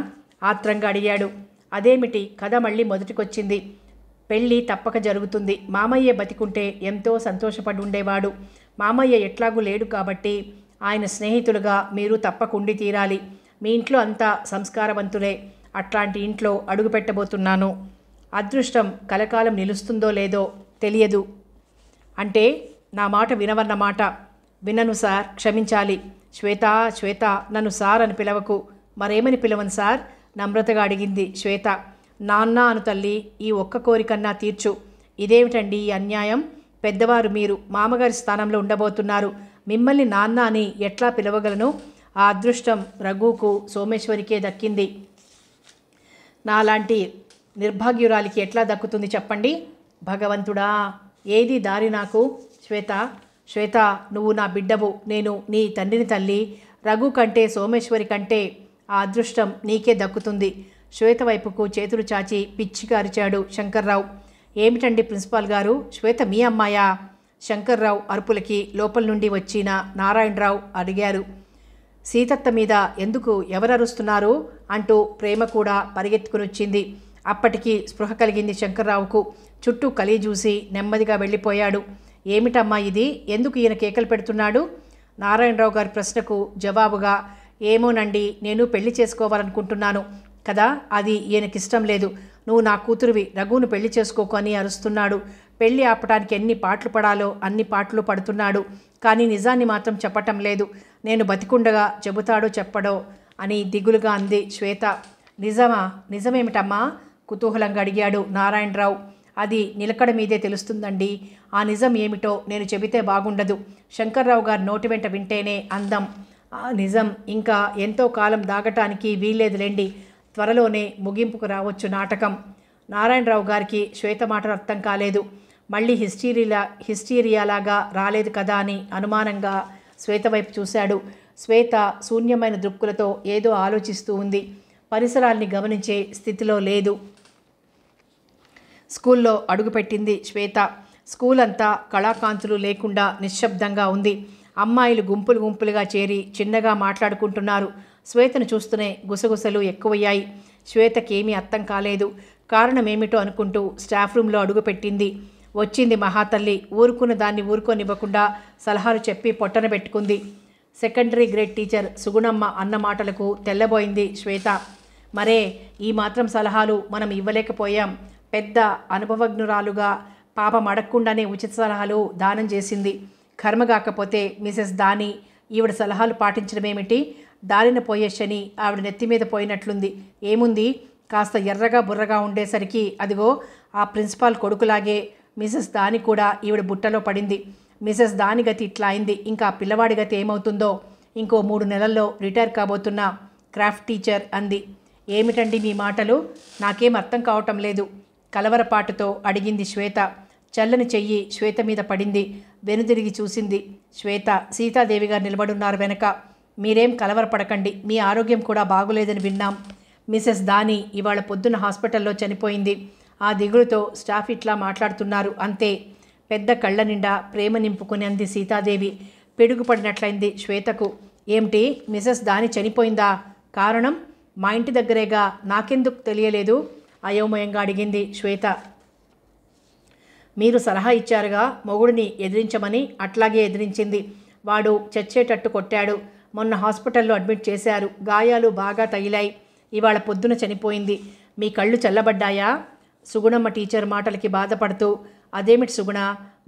ఆత్రంగా అడిగాడు. అదేమిటి, కథ మళ్ళీ మొదటికొచ్చింది. పెళ్ళి తప్పక జరుగుతుంది. మామయ్య బతికుంటే ఎంతో సంతోషపడి ఉండేవాడు. మామయ్య ఎట్లాగూ లేడు కాబట్టి ఆయన స్నేహితులుగా మీరు తప్పకుండి తీరాలి. మీ ఇంట్లో అంతా సంస్కారవంతులే. అట్లాంటి ఇంట్లో అడుగు పెట్టబోతున్నాను. అదృష్టం కలకాలం నిలుస్తుందో లేదో తెలియదు. అంటే నా మాట వినవన్నమాట. వినను సార్, క్షమించాలి. శ్వేత, శ్వేత, నన్ను సార్ అని పిలవకు. మరేమని పిలవను సార్? నమ్రతగా అడిగింది శ్వేత. నాన్న అను తల్లి, ఈ ఒక్క కోరికన్నా తీర్చు. ఇదేమిటండి ఈ అన్యాయం? పెద్దవారు మీరు, మామగారి స్థానంలో ఉండబోతున్నారు. మిమ్మల్ని నాన్న అని ఎట్లా పిలవగలను? ఆ అదృష్టం రఘుకు, సోమేశ్వరికే దక్కింది. నాలాంటి నిర్భాగ్యురాలికి ఎట్లా దక్కుతుంది చెప్పండి? భగవంతుడా, ఏది దారి నాకు? శ్వేత, శ్వేత, నువ్వు నా బిడ్డవు. నేను నీ తండ్రిని తల్లి. రఘు కంటే, సోమేశ్వరి కంటే ఆ అదృష్టం నీకే దక్కుతుంది. శ్వేత వైపుకు చేతులు చాచి పిచ్చిగా అరిచాడు శంకర్రావు. ఏమిటండి ప్రిన్సిపాల్ గారు, శ్వేత మీ అమ్మాయా? శంకర్రావు అరుపులకి లోపల నుండి వచ్చిన నారాయణరావు అడిగారు. సీతత్త మీద ఎందుకు ఎవరరుస్తున్నారు అంటూ ప్రేమ కూడా పరిగెత్తుకుని వచ్చింది. అప్పటికి స్పృహ కలిగింది శంకర్రావుకు. చుట్టూ కలిగి చూసి నెమ్మదిగా వెళ్ళిపోయాడు. ఏమిటమ్మా ఇది? ఎందుకు ఈయన కేకలు పెడుతున్నాడు? నారాయణరావు గారి ప్రశ్నకు జవాబుగా, ఏమోనండి, నేను పెళ్లి చేసుకోవాలనుకుంటున్నాను కదా, అది ఈయనకిష్టం లేదు. నువ్వు నా కూతురువి, రఘువును పెళ్లి చేసుకోకు అని అరుస్తున్నాడు. పెళ్లి ఆపటానికి ఎన్ని పాటలు పడాలో అన్ని పాటలు పడుతున్నాడు. కానీ నిజాన్ని మాత్రం చెప్పటం లేదు. నేను బతికుండగా చెబుతాడో చెప్పడో అని దిగులుగా అంది శ్వేత. నిజమా? నిజమేమిటమ్మా? కుతూహలంగా అడిగాడు నారాయణరావు. అది నిలకడ మీదే తెలుస్తుందండి. ఆ నిజం ఏమిటో నేను చెబితే బాగుండదు. శంకర్రావు గారి నోటి వెంట వింటేనే అందం. ఆ నిజం ఇంకా ఎంతో కాలం దాగటానికి వీల్లేదులేండి. త్వరలోనే ముగింపుకు రావచ్చు నాటకం. నారాయణరావు గారికి శ్వేత మాటలు అర్థం కాలేదు. మళ్ళీ హిస్టీరియాలాగా రాలేదు కదా అని అనుమానంగా శ్వేత వైపు చూశాడు. శ్వేత శూన్యమైన దృక్కులతో ఏదో ఆలోచిస్తూ ఉంది. పరిసరాల్ని గమనించే స్థితిలో లేదు. స్కూల్లో అడుగుపెట్టింది శ్వేత. స్కూల్ అంతా కళాకాంతులు లేకుండా నిశ్శబ్దంగా ఉంది. అమ్మాయిలు గుంపులు గుంపులుగా చేరి చిన్నగా మాట్లాడుకుంటున్నారు. శ్వేతను చూస్తూనే గుసగుసలు ఎక్కువయ్యాయి. శ్వేతకేమీ అర్థం కాలేదు. కారణమేమిటో అనుకుంటూ స్టాఫ్ రూమ్లో అడుగుపెట్టింది. వచ్చింది మహాతల్లి. ఊరుకున్న దాన్ని ఊరుకోనివ్వకుండా సలహాలు చెప్పి పొట్టన పెట్టుకుంది. సెకండరీ గ్రేడ్ టీచర్ సుగుణమ్మ అన్న మాటలకు తెల్లబోయింది శ్వేత. మరే ఈ మాత్రం సలహాలు మనం ఇవ్వలేకపోయాం. పెద్ద అనుభవజ్ఞురాలుగా పాపం అడగకుండానే ఉచిత సలహాలు దానం చేసింది. కర్మగాకపోతే మిసెస్ దాని ఈవిడ సలహాలు పాటించడమేమిటి? దారిన పోయే శని ఆవిడ నెత్తి మీద పోయినట్లుంది. ఏముంది, కాస్త ఎర్రగా బుర్రగా ఉండేసరికి అదిగో ఆ ప్రిన్సిపాల్ కొడుకులాగే మిసెస్ దాని కూడా ఈవిడ బుట్టలో పడింది. మిసెస్ దాని గతి ఇట్లా అయింది. ఇంకా పిల్లవాడి గతి ఏమవుతుందో? ఇంకో 3 నెలల్లో రిటైర్ కాబోతున్న క్రాఫ్ట్ టీచర్ అంది. ఏమిటండి మీ మాటలు? నాకేం అర్థం కావటం లేదు. కలవరపాటుతో అడిగింది శ్వేత. చల్లని చెయ్యి శ్వేత మీద పడింది. వెనుదిరిగి చూసింది శ్వేత. సీతాదేవి గారు నిలబడున్నారు వెనక. మీరేం కలవరపడకండి. మీ ఆరోగ్యం కూడా బాగులేదని విన్నాం. మిసెస్ దాని ఇవాళ పొద్దున హాస్పిటల్లో చనిపోయింది. ఆ దిగులుతో స్టాఫ్ ఇట్లా మాట్లాడుతున్నారు అంతే. పెద్ద కళ్ళ నిండా ప్రేమ నింపుకుని అంది సీతాదేవి. పిడుగుపడినట్లయింది శ్వేతకు. ఏమిటి, మిసెస్ దాని చనిపోయిందా? కారణం? మా ఇంటి దగ్గరేగా, నాకెందుకు తెలియలేదు? అయోమయంగా అడిగింది శ్వేత. మీరు సలహా ఇచ్చారుగా మొగుడిని ఎదిరించమని. అట్లాగే ఎదిరించింది. వాడు చచ్చేటట్టు కొట్టాడు. మొన్న హాస్పిటల్లో అడ్మిట్ చేశారు. గాయాలు బాగా తగిలాయి. ఇవాళ పొద్దున చనిపోయింది. మీ కళ్ళు చల్లబడ్డాయా? సుగుణమ్మ టీచర్ మాటలకి బాధపడుతూ. అదేమిటి సుగుణ,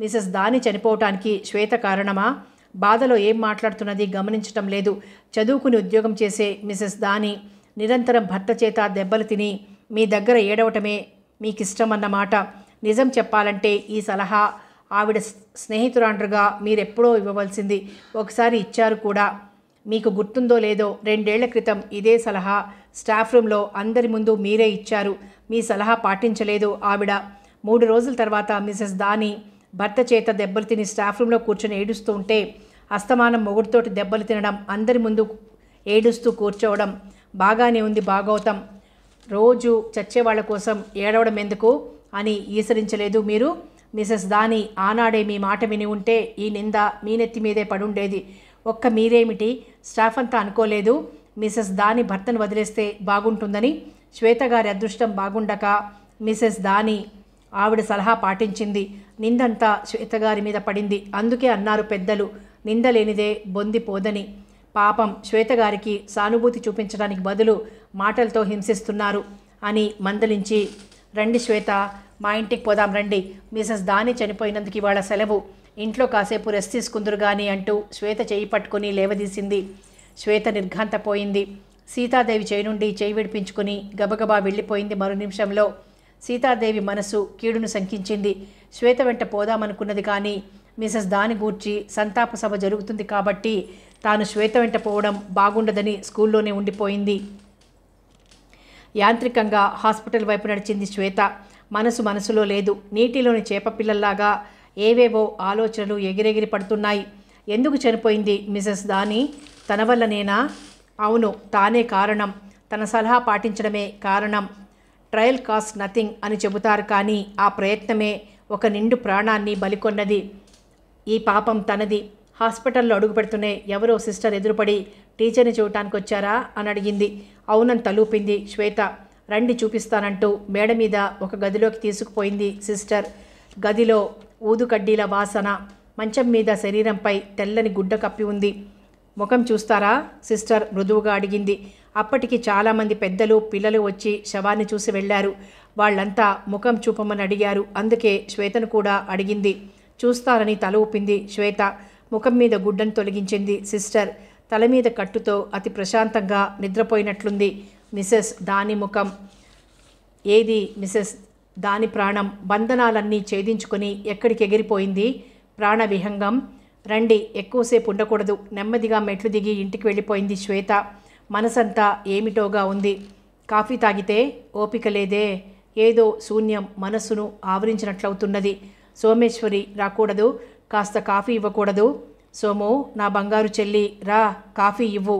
మిసెస్ దాని చనిపోవటానికి శ్వేత కారణమా? బాధలో ఏం మాట్లాడుతున్నది గమనించటం లేదు. చదువుకుని ఉద్యోగం చేసే మిసెస్ దాని నిరంతరం భర్త చేత దెబ్బలు తిని మీ దగ్గర ఏడవటమే మీకిష్టమన్నమాట. నిజం చెప్పాలంటే ఈ సలహా ఆవిడ స్నేహితురాండ్రుగా మీరెప్పుడో ఇవ్వవలసింది. ఒకసారి ఇచ్చారు కూడా. మీకు గుర్తుందో లేదో 2 ఏళ్ల క్రితం ఇదే సలహా స్టాఫ్ రూమ్లో అందరి ముందు మీరే ఇచ్చారు. మీ సలహా పాటించలేదు ఆవిడ. 3 రోజుల తర్వాత మిసెస్ దాని భర్త చేత దెబ్బలు తిని స్టాఫ్ రూమ్లో కూర్చొని ఏడుస్తూ ఉంటే అస్తమానం మొగుడితోటి దెబ్బలు తినడం, అందరి ముందు ఏడుస్తూ కూర్చోవడం. బాగానే ఉంది భాగవతం. రోజు చచ్చేవాళ్ల కోసం ఏడవడం ఎందుకు అని ఈసరించలేదు మీరు? మిసెస్ దాని ఆనాడే మీ మాట విని ఉంటే ఈ నింద మీ నెత్తి మీదే పడుండేది. ఒక్క మీరేమిటి, స్టాఫ్ అంతా అనుకోలేదు మిసెస్ దాని భర్తను వదిలేస్తే బాగుంటుందని? శ్వేత గారి అదృష్టం బాగుండక మిసెస్ దాని ఆవిడ సలహా పాటించింది. నిందంతా శ్వేత గారి మీద పడింది. అందుకే అన్నారు పెద్దలు, నింద లేనిదే బొంది పోదని. పాపం శ్వేత గారికి సానుభూతి చూపించడానికి బదులు మాటలతో హింసిస్తున్నారు అని మందలించి, రండి శ్వేత, మా ఇంటికి పోదాం రండి. మిసెస్ దాని చనిపోయినందుకు ఇవాళ సెలవు. ఇంట్లో కాసేపు రెస్ట్ తీసుకుందరు గాని అంటూ శ్వేత చేయి పట్టుకుని లేవదీసింది. శ్వేత నిర్ఘాంతపోయింది. సీతాదేవి చేయి నుండి చేయి విడిపించుకుని గబగబా వెళ్ళిపోయింది. మరో నిమిషంలో సీతాదేవి మనసు కీడును శంకించింది. శ్వేత వెంట పోదామనుకున్నది కానీ మిసెస్ దాని గూర్చి సంతాప సభ జరుగుతుంది కాబట్టి తాను శ్వేత వెంట పోవడం బాగుండదని స్కూల్లోనే ఉండిపోయింది. యాంత్రికంగా హాస్పిటల్ వైపు నడిచింది శ్వేత. మనసులో లేదు. నీటిలోని చేపపిల్లల్లాగా ఏవేవో ఆలోచనలు ఎగిరెగిరి పడుతున్నాయి. ఎందుకు చనిపోయింది మిసెస్ దాని? తన వల్లనేనా? అవును, తానే కారణం. తన సలహా పాటించడమే కారణం. ట్రయల్ కాస్ట్ నథింగ్ అని చెబుతారు కానీ ఆ ప్రయత్నమే ఒక నిండు ప్రాణాన్ని బలికొన్నది. ఈ పాపం తనది. హాస్పిటల్లో అడుగు పెడుతూనే ఎవరో సిస్టర్ ఎదురుపడి టీచర్ని చూడటానికి వచ్చారా అని అడిగింది. అవునని తలూపింది శ్వేత. రండి చూపిస్తానంటూ మేడ మీద ఒక గదిలోకి తీసుకుపోయింది సిస్టర్. గదిలో ఊదుకడ్డీల వాసన. మంచం మీద శరీరంపై తెల్లని గుడ్డ కప్పి ఉంది. ముఖం చూస్తారా సిస్టర్ మృదువుగా అడిగింది. అప్పటికి చాలామంది పెద్దలు పిల్లలు వచ్చి శవాన్ని చూసి వెళ్ళారు. వాళ్ళంతా ముఖం చూపమని అడిగారు. అందుకే శ్వేతను కూడా అడిగింది. చూస్తారని తల ఊపింది శ్వేత. ముఖం మీద గుడ్డను తొలగించింది సిస్టర్. తల మీద కట్టుతో అతి ప్రశాంతంగా నిద్రపోయినట్లుంది మిసెస్ దాని ముఖం. ఏది మిసెస్ దాని ప్రాణం? బంధనాలన్నీ ఛేదించుకొని ఎక్కడికి ఎగిరిపోయింది ప్రాణవిహంగం. రండి, ఎక్కువసేపు ఉండకూడదు. నెమ్మదిగా మెట్లు దిగి ఇంటికి వెళ్ళిపోయింది శ్వేత. మనసంతా ఏమిటోగా ఉంది. కాఫీ తాగితే ఓపిక లేదే. ఏదో శూన్యం మనస్సును ఆవరించినట్లవుతున్నది. సోమేశ్వరి రాకూడదు? కాస్త కాఫీ ఇవ్వకూడదు? సోము, నా బంగారు చెల్లి, రా, కాఫీ ఇవ్వు.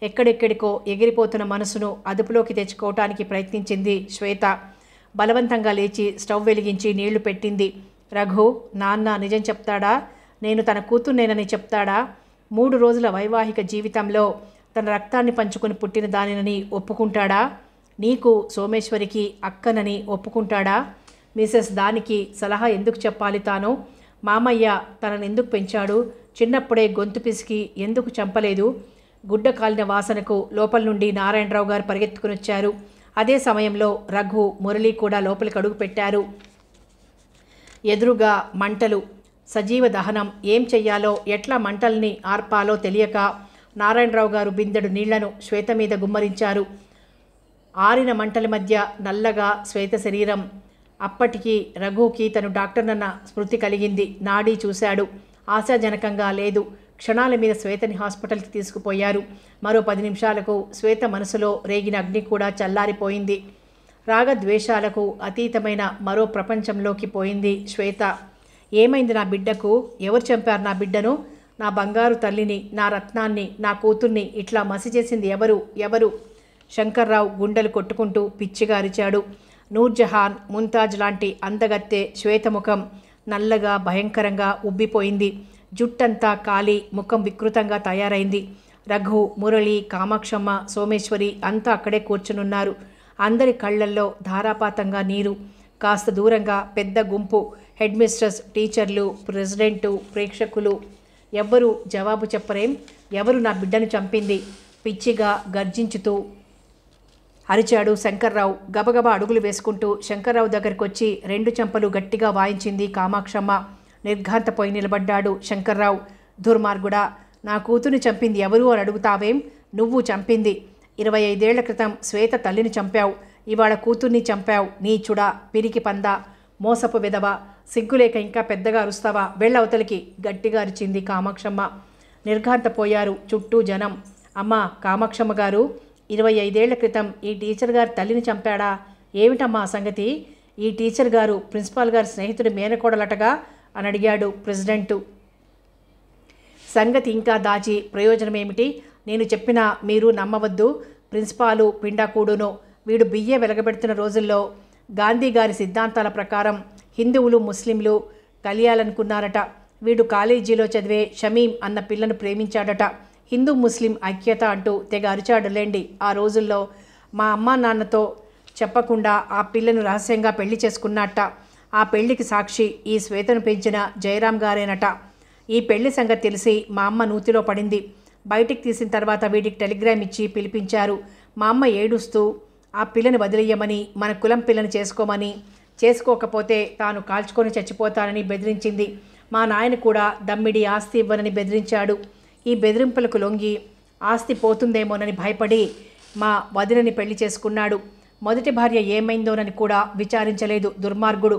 ఎక్కడెక్కడికో ఎగిరిపోతున్న మనసును అదుపులోకి తెచ్చుకోవటానికి ప్రయత్నించింది శ్వేత. బలవంతంగా లేచి స్టవ్ వెలిగించి నీళ్లు పెట్టింది. రఘు, నాన్న నిజం చెప్తాడా? నేను తన కూతుర్నేనని చెప్తాడా? 3 రోజుల వైవాహిక జీవితంలో తన రక్తాన్ని పంచుకొని పుట్టిన దానినని ఒప్పుకుంటాడా? నీకు సోమేశ్వరికి అక్కనని ఒప్పుకుంటాడా? మిసెస్ దానికి సలహా ఎందుకు చెప్పాలి తాను? మామయ్య తనను ఎందుకు పెంచాడు? చిన్నప్పుడే గొంతు పిసికి ఎందుకు చంపలేదు? గుడ్డ కాలిన వాసనకు లోపల నుండి నారాయణరావు గారు పరిగెత్తుకుని వచ్చారు. అదే సమయంలో రఘు, మురళి కూడా లోపలికి అడుగు పెట్టారు. ఎదురుగా మంటలు, సజీవ దహనం. ఏం చెయ్యాలో, ఎట్లా మంటల్ని ఆర్పాలో తెలియక నారాయణరావు గారు బిందెడు నీళ్లను శ్వేత మీద గుమ్మరించారు. ఆరిన మంటల మధ్య నల్లగా శ్వేత శరీరం. అప్పటికి రఘుకి తను డాక్టర్నన్న స్మృతి కలిగింది. నాడీ చూశాడు. ఆశాజనకంగా లేదు. క్షణాల మీద శ్వేతని హాస్పిటల్కి తీసుకుపోయారు. మరో 10 నిమిషాలకు శ్వేత మనసులో రేగిన అగ్ని కూడా చల్లారిపోయింది. రాగద్వేషాలకు అతీతమైన మరో ప్రపంచంలోకి పోయింది శ్వేత. ఏమైంది నా బిడ్డకు? ఎవరు చంపారు నా బిడ్డను? నా బంగారు తల్లిని, నా రత్నాన్ని, నా కూతుర్ని ఇట్లా మసి చేసింది ఎవరు? ఎవరు? శంకర్రావు గుండెలు కొట్టుకుంటూ పిచ్చిగా అరిచాడు. నూర్జహాన్, ముంతాజ్ లాంటి అందగత్తె శ్వేతముఖం నల్లగా భయంకరంగా ఉబ్బిపోయింది. జుట్టంతా కాలి, ముఖం వికృతంగా తయారైంది. రఘు, మురళి, కామాక్షమ్మ, సోమేశ్వరి అంతా అక్కడే కూర్చునున్నారు. అందరి కళ్ళల్లో ధారాపాతంగా నీరు. కాస్త దూరంగా పెద్ద గుంపు. హెడ్ మిస్ట్రెస్, టీచర్లు, ప్రెసిడెంటు, ప్రేక్షకులు. ఎవ్వరూ జవాబు చెప్పరేం? ఎవరు నా బిడ్డను చంపింది? పిచ్చిగా గర్జించుతూ అరిచాడు శంకర్రావు. గబగబా అడుగులు వేసుకుంటూ శంకర్రావు దగ్గరికి వచ్చి 2 చెంపలు గట్టిగా వాయించింది కామాక్షమ్మ. నిర్ఘాంతపోయి నిలబడ్డాడు శంకర్రావు. దుర్మార్గుడా, నా కూతుర్ని చంపింది ఎవరు అని అడుగుతావేం? నువ్వు చంపింది. 25 ఏళ్ల క్రితం శ్వేత తల్లిని చంపావు. ఇవాళ కూతుర్ని చంపావు. నీచుడా, పిరికి పంద, మోసపు విధవ. సిగ్గులేక ఇంకా పెద్దగా అరుస్తావా? వెళ్ళవతలికి, గట్టిగా అరిచింది కామాక్షమ్మ. నిర్ఘాంతపోయారు చుట్టూ జనం. అమ్మా కామాక్షమ్మ గారు, 25 ఏళ్ల క్రితం ఈ టీచర్ గారు తల్లిని చంపాడా? ఏమిటమ్మా సంగతి? ఈ టీచర్ గారు ప్రిన్సిపాల్ గారి స్నేహితుడి మేనకోడలటగా అని అడిగాడు ప్రెసిడెంటు. సంగతి ఇంకా దాచి ప్రయోజనమేమిటి? నేను చెప్పినా మీరు నమ్మవద్దు. ప్రిన్సిపాలు పిండాకూడును. వీడు బియ్య వెలగబెడుతున్న రోజుల్లో గాంధీ గారి సిద్ధాంతాల ప్రకారం హిందువులు, ముస్లింలు కలియాలనుకున్నారట. వీడు కాలేజీలో చదివే షమీం అన్న పిల్లను ప్రేమించాడట. హిందూ ముస్లిం ఐక్యత అంటూ తెగ అరిచాడులేండి. ఆ రోజుల్లో మా అమ్మా నాన్నతో చెప్పకుండా ఆ పిల్లను రహస్యంగా పెళ్లి చేసుకున్నట్ట. ఆ పెళ్లికి సాక్షి ఈ శ్వేతను పెంచిన జయరాం గారేనట. ఈ పెళ్లి సంగతి తెలిసి మా అమ్మ నూతిలో పడింది. బయటికి తీసిన తర్వాత వీడికి టెలిగ్రామ్ ఇచ్చి పిలిపించారు. మా అమ్మ ఏడుస్తూ ఆ పిల్లని వదిలేయమని, మన కులం పిల్లని చేసుకోమని, చేసుకోకపోతే తాను కాల్చుకొని చచ్చిపోతానని బెదిరించింది. మా నాయన కూడా దమ్మిడి ఆస్తి ఇవ్వనని బెదిరించాడు. ఈ బెదిరింపులకు లొంగి ఆస్తి పోతుందేమోనని భయపడి మా వదినని పెళ్లి చేసుకున్నాడు. మొదటి భార్య ఏమైందోనని కూడా విచారించలేదు దుర్మార్గుడు.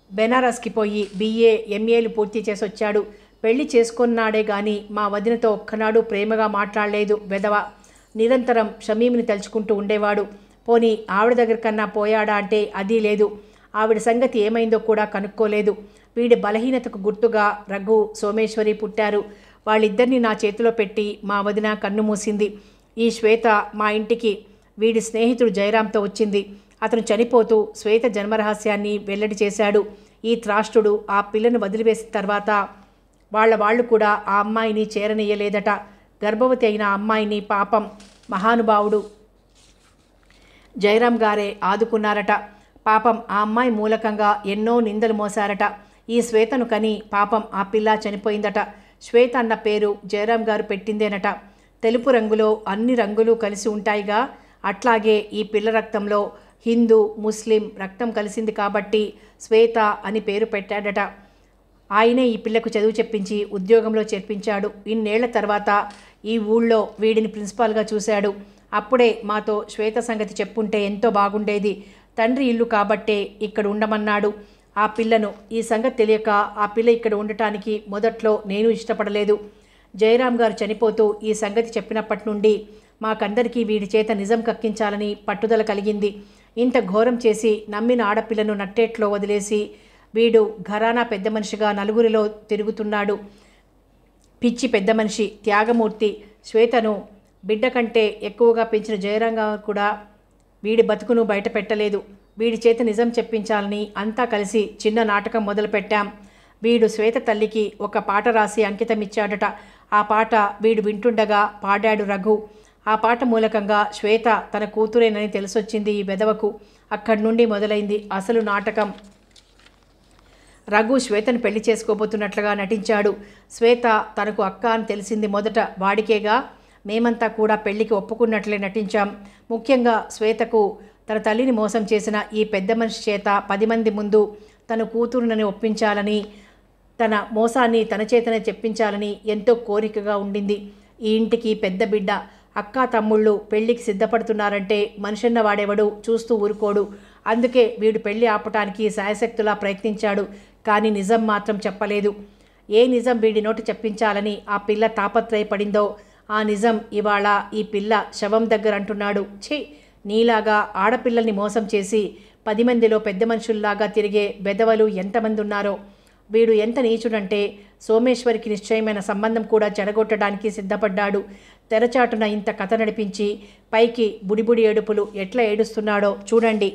బెనారస్కి పోయి BA, MAలు పూర్తి చేసి వచ్చాడు. పెళ్లి చేసుకున్నాడే గాని మా వదినతో ఒక్కనాడు ప్రేమగా మాట్లాడలేదు వెధవ. నిరంతరం షమీంని తలుచుకుంటూ ఉండేవాడు. పోనీ ఆవిడ దగ్గర కన్నా పోయాడా అంటే అదీ లేదు. ఆవిడ సంగతి ఏమైందో కూడా కనుక్కోలేదు. వీడి బలహీనతకు గుర్తుగా రఘు, సోమేశ్వరి పుట్టారు. వాళ్ళిద్దరినీ నా చేతిలో పెట్టి మా వదిన కన్ను మూసింది. ఈ శ్వేత మా ఇంటికి వీడి స్నేహితుడు జయరాంతో వచ్చింది. అతను చనిపోతూ శ్వేత జన్మరహస్యాన్ని వెల్లడి చేశాడు. ఈ త్రాష్టుడు ఆ పిల్లను వదిలివేసిన తర్వాత వాళ్ళు కూడా ఆ అమ్మాయిని చేరనీయలేదట. గర్భవతి అయిన ఆ అమ్మాయిని పాపం మహానుభావుడు జయరాం గారే ఆదుకున్నారట. పాపం ఆ అమ్మాయి మూలకంగా ఎన్నో నిందలు మోసారట. ఈ శ్వేతను కని పాపం ఆ పిల్ల చనిపోయిందట. శ్వేత అన్న పేరు జయరాం గారు పెట్టిందేనట. తెలుపు రంగులో అన్ని రంగులు కలిసి ఉంటాయిగా, అట్లాగే ఈ పిల్ల రక్తంలో హిందూ, ముస్లిం రక్తం కలిసింది కాబట్టి శ్వేత అని పేరు పెట్టాడట. ఆయనే ఈ పిల్లకు చదువు చెప్పించి ఉద్యోగంలో చేర్పించాడు. ఇన్నేళ్ల తర్వాత ఈ ఊళ్ళో వీడిని ప్రిన్సిపాల్గా చూశాడు. అప్పుడే మాతో శ్వేత సంగతి చెప్పుంటే ఎంతో బాగుండేది. తండ్రి ఇల్లు కాబట్టే ఇక్కడ ఉండమన్నాడు ఆ పిల్లను. ఈ సంగతి తెలియక ఆ పిల్ల ఇక్కడ ఉండటానికి మొదట్లో నేను ఇష్టపడలేదు. జయరాం గారు చనిపోతూ ఈ సంగతి చెప్పినప్పటి నుండి మాకందరికీ వీడి చేత నిజం కక్కించాలని పట్టుదల కలిగింది. ఇంత ఘోరం చేసి నమ్మిన ఆడపిల్లను నట్టేట్లో వదిలేసి వీడు ఘరానా పెద్ద మనిషిగా నలుగురిలో తిరుగుతున్నాడు. పిచ్చి పెద్ద మనిషి, త్యాగమూర్తి. శ్వేతను బిడ్డ కంటే ఎక్కువగా పెంచిన జయరాంగా కూడా వీడి బతుకును బయట పెట్టలేదు. వీడి చేత నిజం చెప్పించాలని అంతా కలిసి చిన్న నాటకం మొదలుపెట్టాం. వీడు శ్వేత తల్లికి ఒక పాట రాసి అంకితమిచ్చాడట. ఆ పాట వీడు వింటుండగా పాడాడు రఘు. ఆ పాట మూలకంగా శ్వేత తన కూతురేనని తెలిసొచ్చింది ఈ వెధవకు. అక్కడి నుండి మొదలైంది అసలు నాటకం. రఘు శ్వేతను పెళ్లి చేసుకోబోతున్నట్లుగా నటించాడు. శ్వేత తనకు అక్క అని తెలిసింది మొదట వాడికేగా. మేమంతా కూడా పెళ్లికి ఒప్పుకున్నట్లే నటించాం. ముఖ్యంగా శ్వేతకు తన తల్లిని మోసం చేసిన ఈ పెద్ద మనిషి చేత 10 మంది ముందు తన కూతురునని ఒప్పించాలని, తన మోసాన్ని తన చేతనే చెప్పించాలని ఎంతో కోరికగా ఉండింది. ఈ ఇంటికి పెద్ద బిడ్డ. అక్కా తమ్ముళ్ళు పెళ్లికి సిద్ధపడుతున్నారంటే మనిషన్న వాడెవడు చూస్తూ ఊరుకోడు. అందుకే వీడు పెళ్లి ఆపటానికి శాయశక్తులా ప్రయత్నించాడు. కానీ నిజం మాత్రం చెప్పలేదు. ఏ నిజం వీడి నోటి చెప్పించాలని ఆ పిల్ల తాపత్రయపడిందో ఆ నిజం ఇవాళ ఈ పిల్ల శవం దగ్గర అంటున్నాడు. ఛీ, నీలాగా ఆడపిల్లల్ని మోసం చేసి 10 మందిలో పెద్ద మనుషుల్లాగా తిరిగే బెదవలు ఎంతమంది ఉన్నారో. వీడు ఎంత నీచుడంటే సోమేశ్వరికి నిశ్చయమైన సంబంధం కూడా చెడగొట్టడానికి సిద్ధపడ్డాడు. తెరచాటున ఇంత కథ నడిపించి పైకి బుడిబుడి ఏడుపులు ఎట్లా ఏడుస్తున్నాడో చూడండి.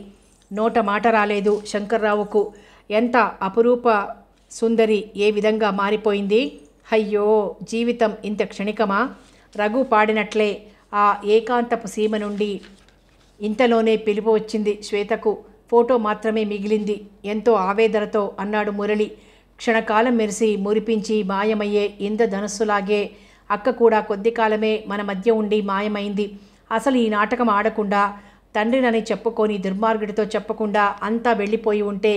నోట మాట రాలేదు శంకర్రావుకు. ఎంత అపురూప సుందరి ఏ విధంగా మారిపోయింది. అయ్యో, జీవితం ఇంత క్షణికమా? రఘు పాడినట్లే ఆ ఏకాంతపు సీమ నుండి ఇంతలోనే పిలుపు వచ్చింది శ్వేతకు. ఫోటో మాత్రమే మిగిలింది. ఎంతో ఆవేదనతో అన్నాడు మురళి. క్షణకాలం మెరిసి మురిపించి మాయమయ్యే ఇంద్రధనస్సులాగే అక్క కూడా కొద్ది కాలమే మన మధ్య ఉండి మాయమైంది. అసలు ఈ నాటకం ఆడకుండా తండ్రినని చెప్పుకొని దుర్మార్గుడితో చెప్పకుండా అంతా వెళ్ళిపోయి ఉంటే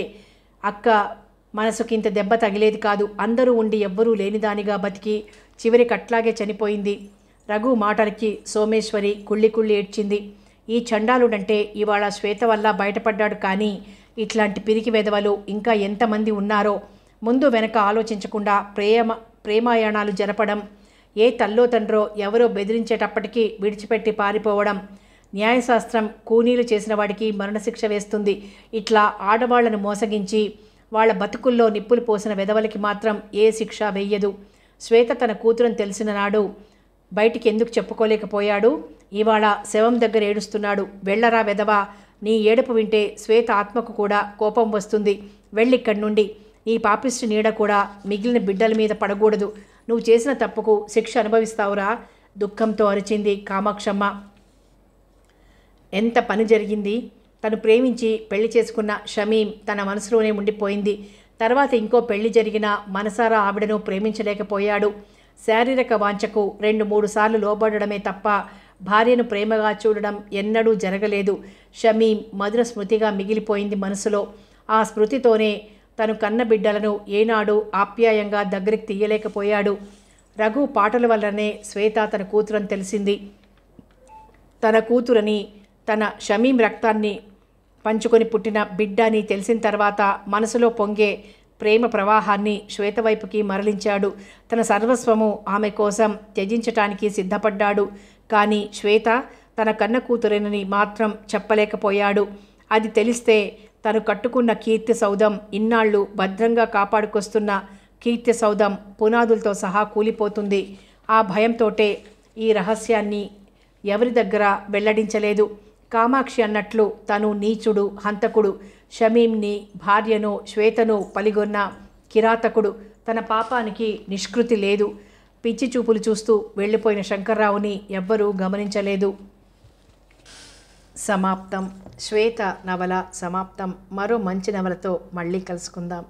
అక్క మనసుకింత దెబ్బ తగిలేది కాదు. అందరూ ఉండి ఎవ్వరూ లేనిదానిగా బతికి చివరికి అట్లాగే చనిపోయింది. రఘు మాటలకి సోమేశ్వరి కుళ్ళి కుళ్ళి ఏడ్చింది. ఈ చండాలుడంటే ఇవాళ శ్వేత వల్ల బయటపడ్డాడు. కానీ ఇట్లాంటి పిరికి వెధవలు ఇంకా ఎంతమంది ఉన్నారో. ముందు వెనక ఆలోచించకుండా ప్రేమాయాణాలు జరపడం, ఏ తల్లో తండ్రో ఎవరో బెదిరించేటప్పటికీ విడిచిపెట్టి పారిపోవడం. న్యాయశాస్త్రం కూనీలు చేసిన వాడికి మరణశిక్ష వేస్తుంది. ఇట్లా ఆడవాళ్లను మోసగించి వాళ్ళ బతుకుల్లో నిప్పులు పోసిన వెధవలకి మాత్రం ఏ శిక్ష వెయ్యదు. శ్వేత తన కూతురని తెలిసిన నాడు బయటికి ఎందుకు చెప్పుకోలేకపోయాడు? ఇవాళ శవం దగ్గర ఏడుస్తున్నాడు. వెళ్ళరా వెధవా, నీ ఏడుపు వింటే శ్వేత ఆత్మకు కూడా కోపం వస్తుంది. వెళ్ళిక్కడి నుండి. నీ పాపిష్టి నీడ కూడా మిగిలిన బిడ్డల మీద పడకూడదు. నువ్వు చేసిన తప్పుకు శిక్ష అనుభవిస్తావురా, దుఃఖంతో అరిచింది కామాక్షమ్మ. ఎంత పని జరిగింది. తను ప్రేమించి పెళ్లి చేసుకున్న షమీం తన మనసులోనే ఉండిపోయింది. తర్వాత ఇంకో పెళ్లి జరిగిన మనసారా ఆవిడను ప్రేమించలేకపోయాడు. శారీరక వాంఛకు 2-3 సార్లు లోబడమే తప్ప భార్యను ప్రేమగా చూడడం ఎన్నడూ జరగలేదు. షమీం మధుర స్మృతిగా మిగిలిపోయింది మనసులో. ఆ స్మృతితోనే తను కన్న బిడ్డలను ఏనాడు ఆప్యాయంగా దగ్గరికి తీయలేకపోయాడు. రఘు పాటల వల్లనే శ్వేత తన కూతురని తెలిసింది. తన కూతురని, తన షమీం రక్తాన్ని పంచుకొని పుట్టిన బిడ్డ అని తెలిసిన తర్వాత మనసులో పొంగే ప్రేమ ప్రవాహాన్ని శ్వేత వైపుకి మరలించాడు. తన సర్వస్వము ఆమె కోసం త్యజించటానికి సిద్ధపడ్డాడు. కానీ శ్వేత తన కన్న కూతురేనని మాత్రం చెప్పలేకపోయాడు. అది తెలిస్తే తను కట్టుకున్న కీర్తి సౌధం, ఇన్నాళ్ళు భద్రంగా కాపాడుకొస్తున్న కీర్తి సౌధం పునాదులతో సహా కూలిపోతుంది. ఆ భయంతోటే ఈ రహస్యాన్ని ఎవరి దగ్గర వెల్లడించలేదు. కామాక్షి అన్నట్లు తను నీచుడు, హంతకుడు, షమీంని, భార్యను, శ్వేతను పలిగొన్న కిరాతకుడు. తన పాపానికి నిష్కృతి లేదు. పిచ్చి చూపులు చూస్తూ వెళ్ళిపోయిన శంకర్రావుని ఎవ్వరూ గమనించలేదు. సమాప్తం. శ్వేత నవల సమాప్తం. మరో మంచి నవలతో మళ్ళీ కలుసుకుందాం.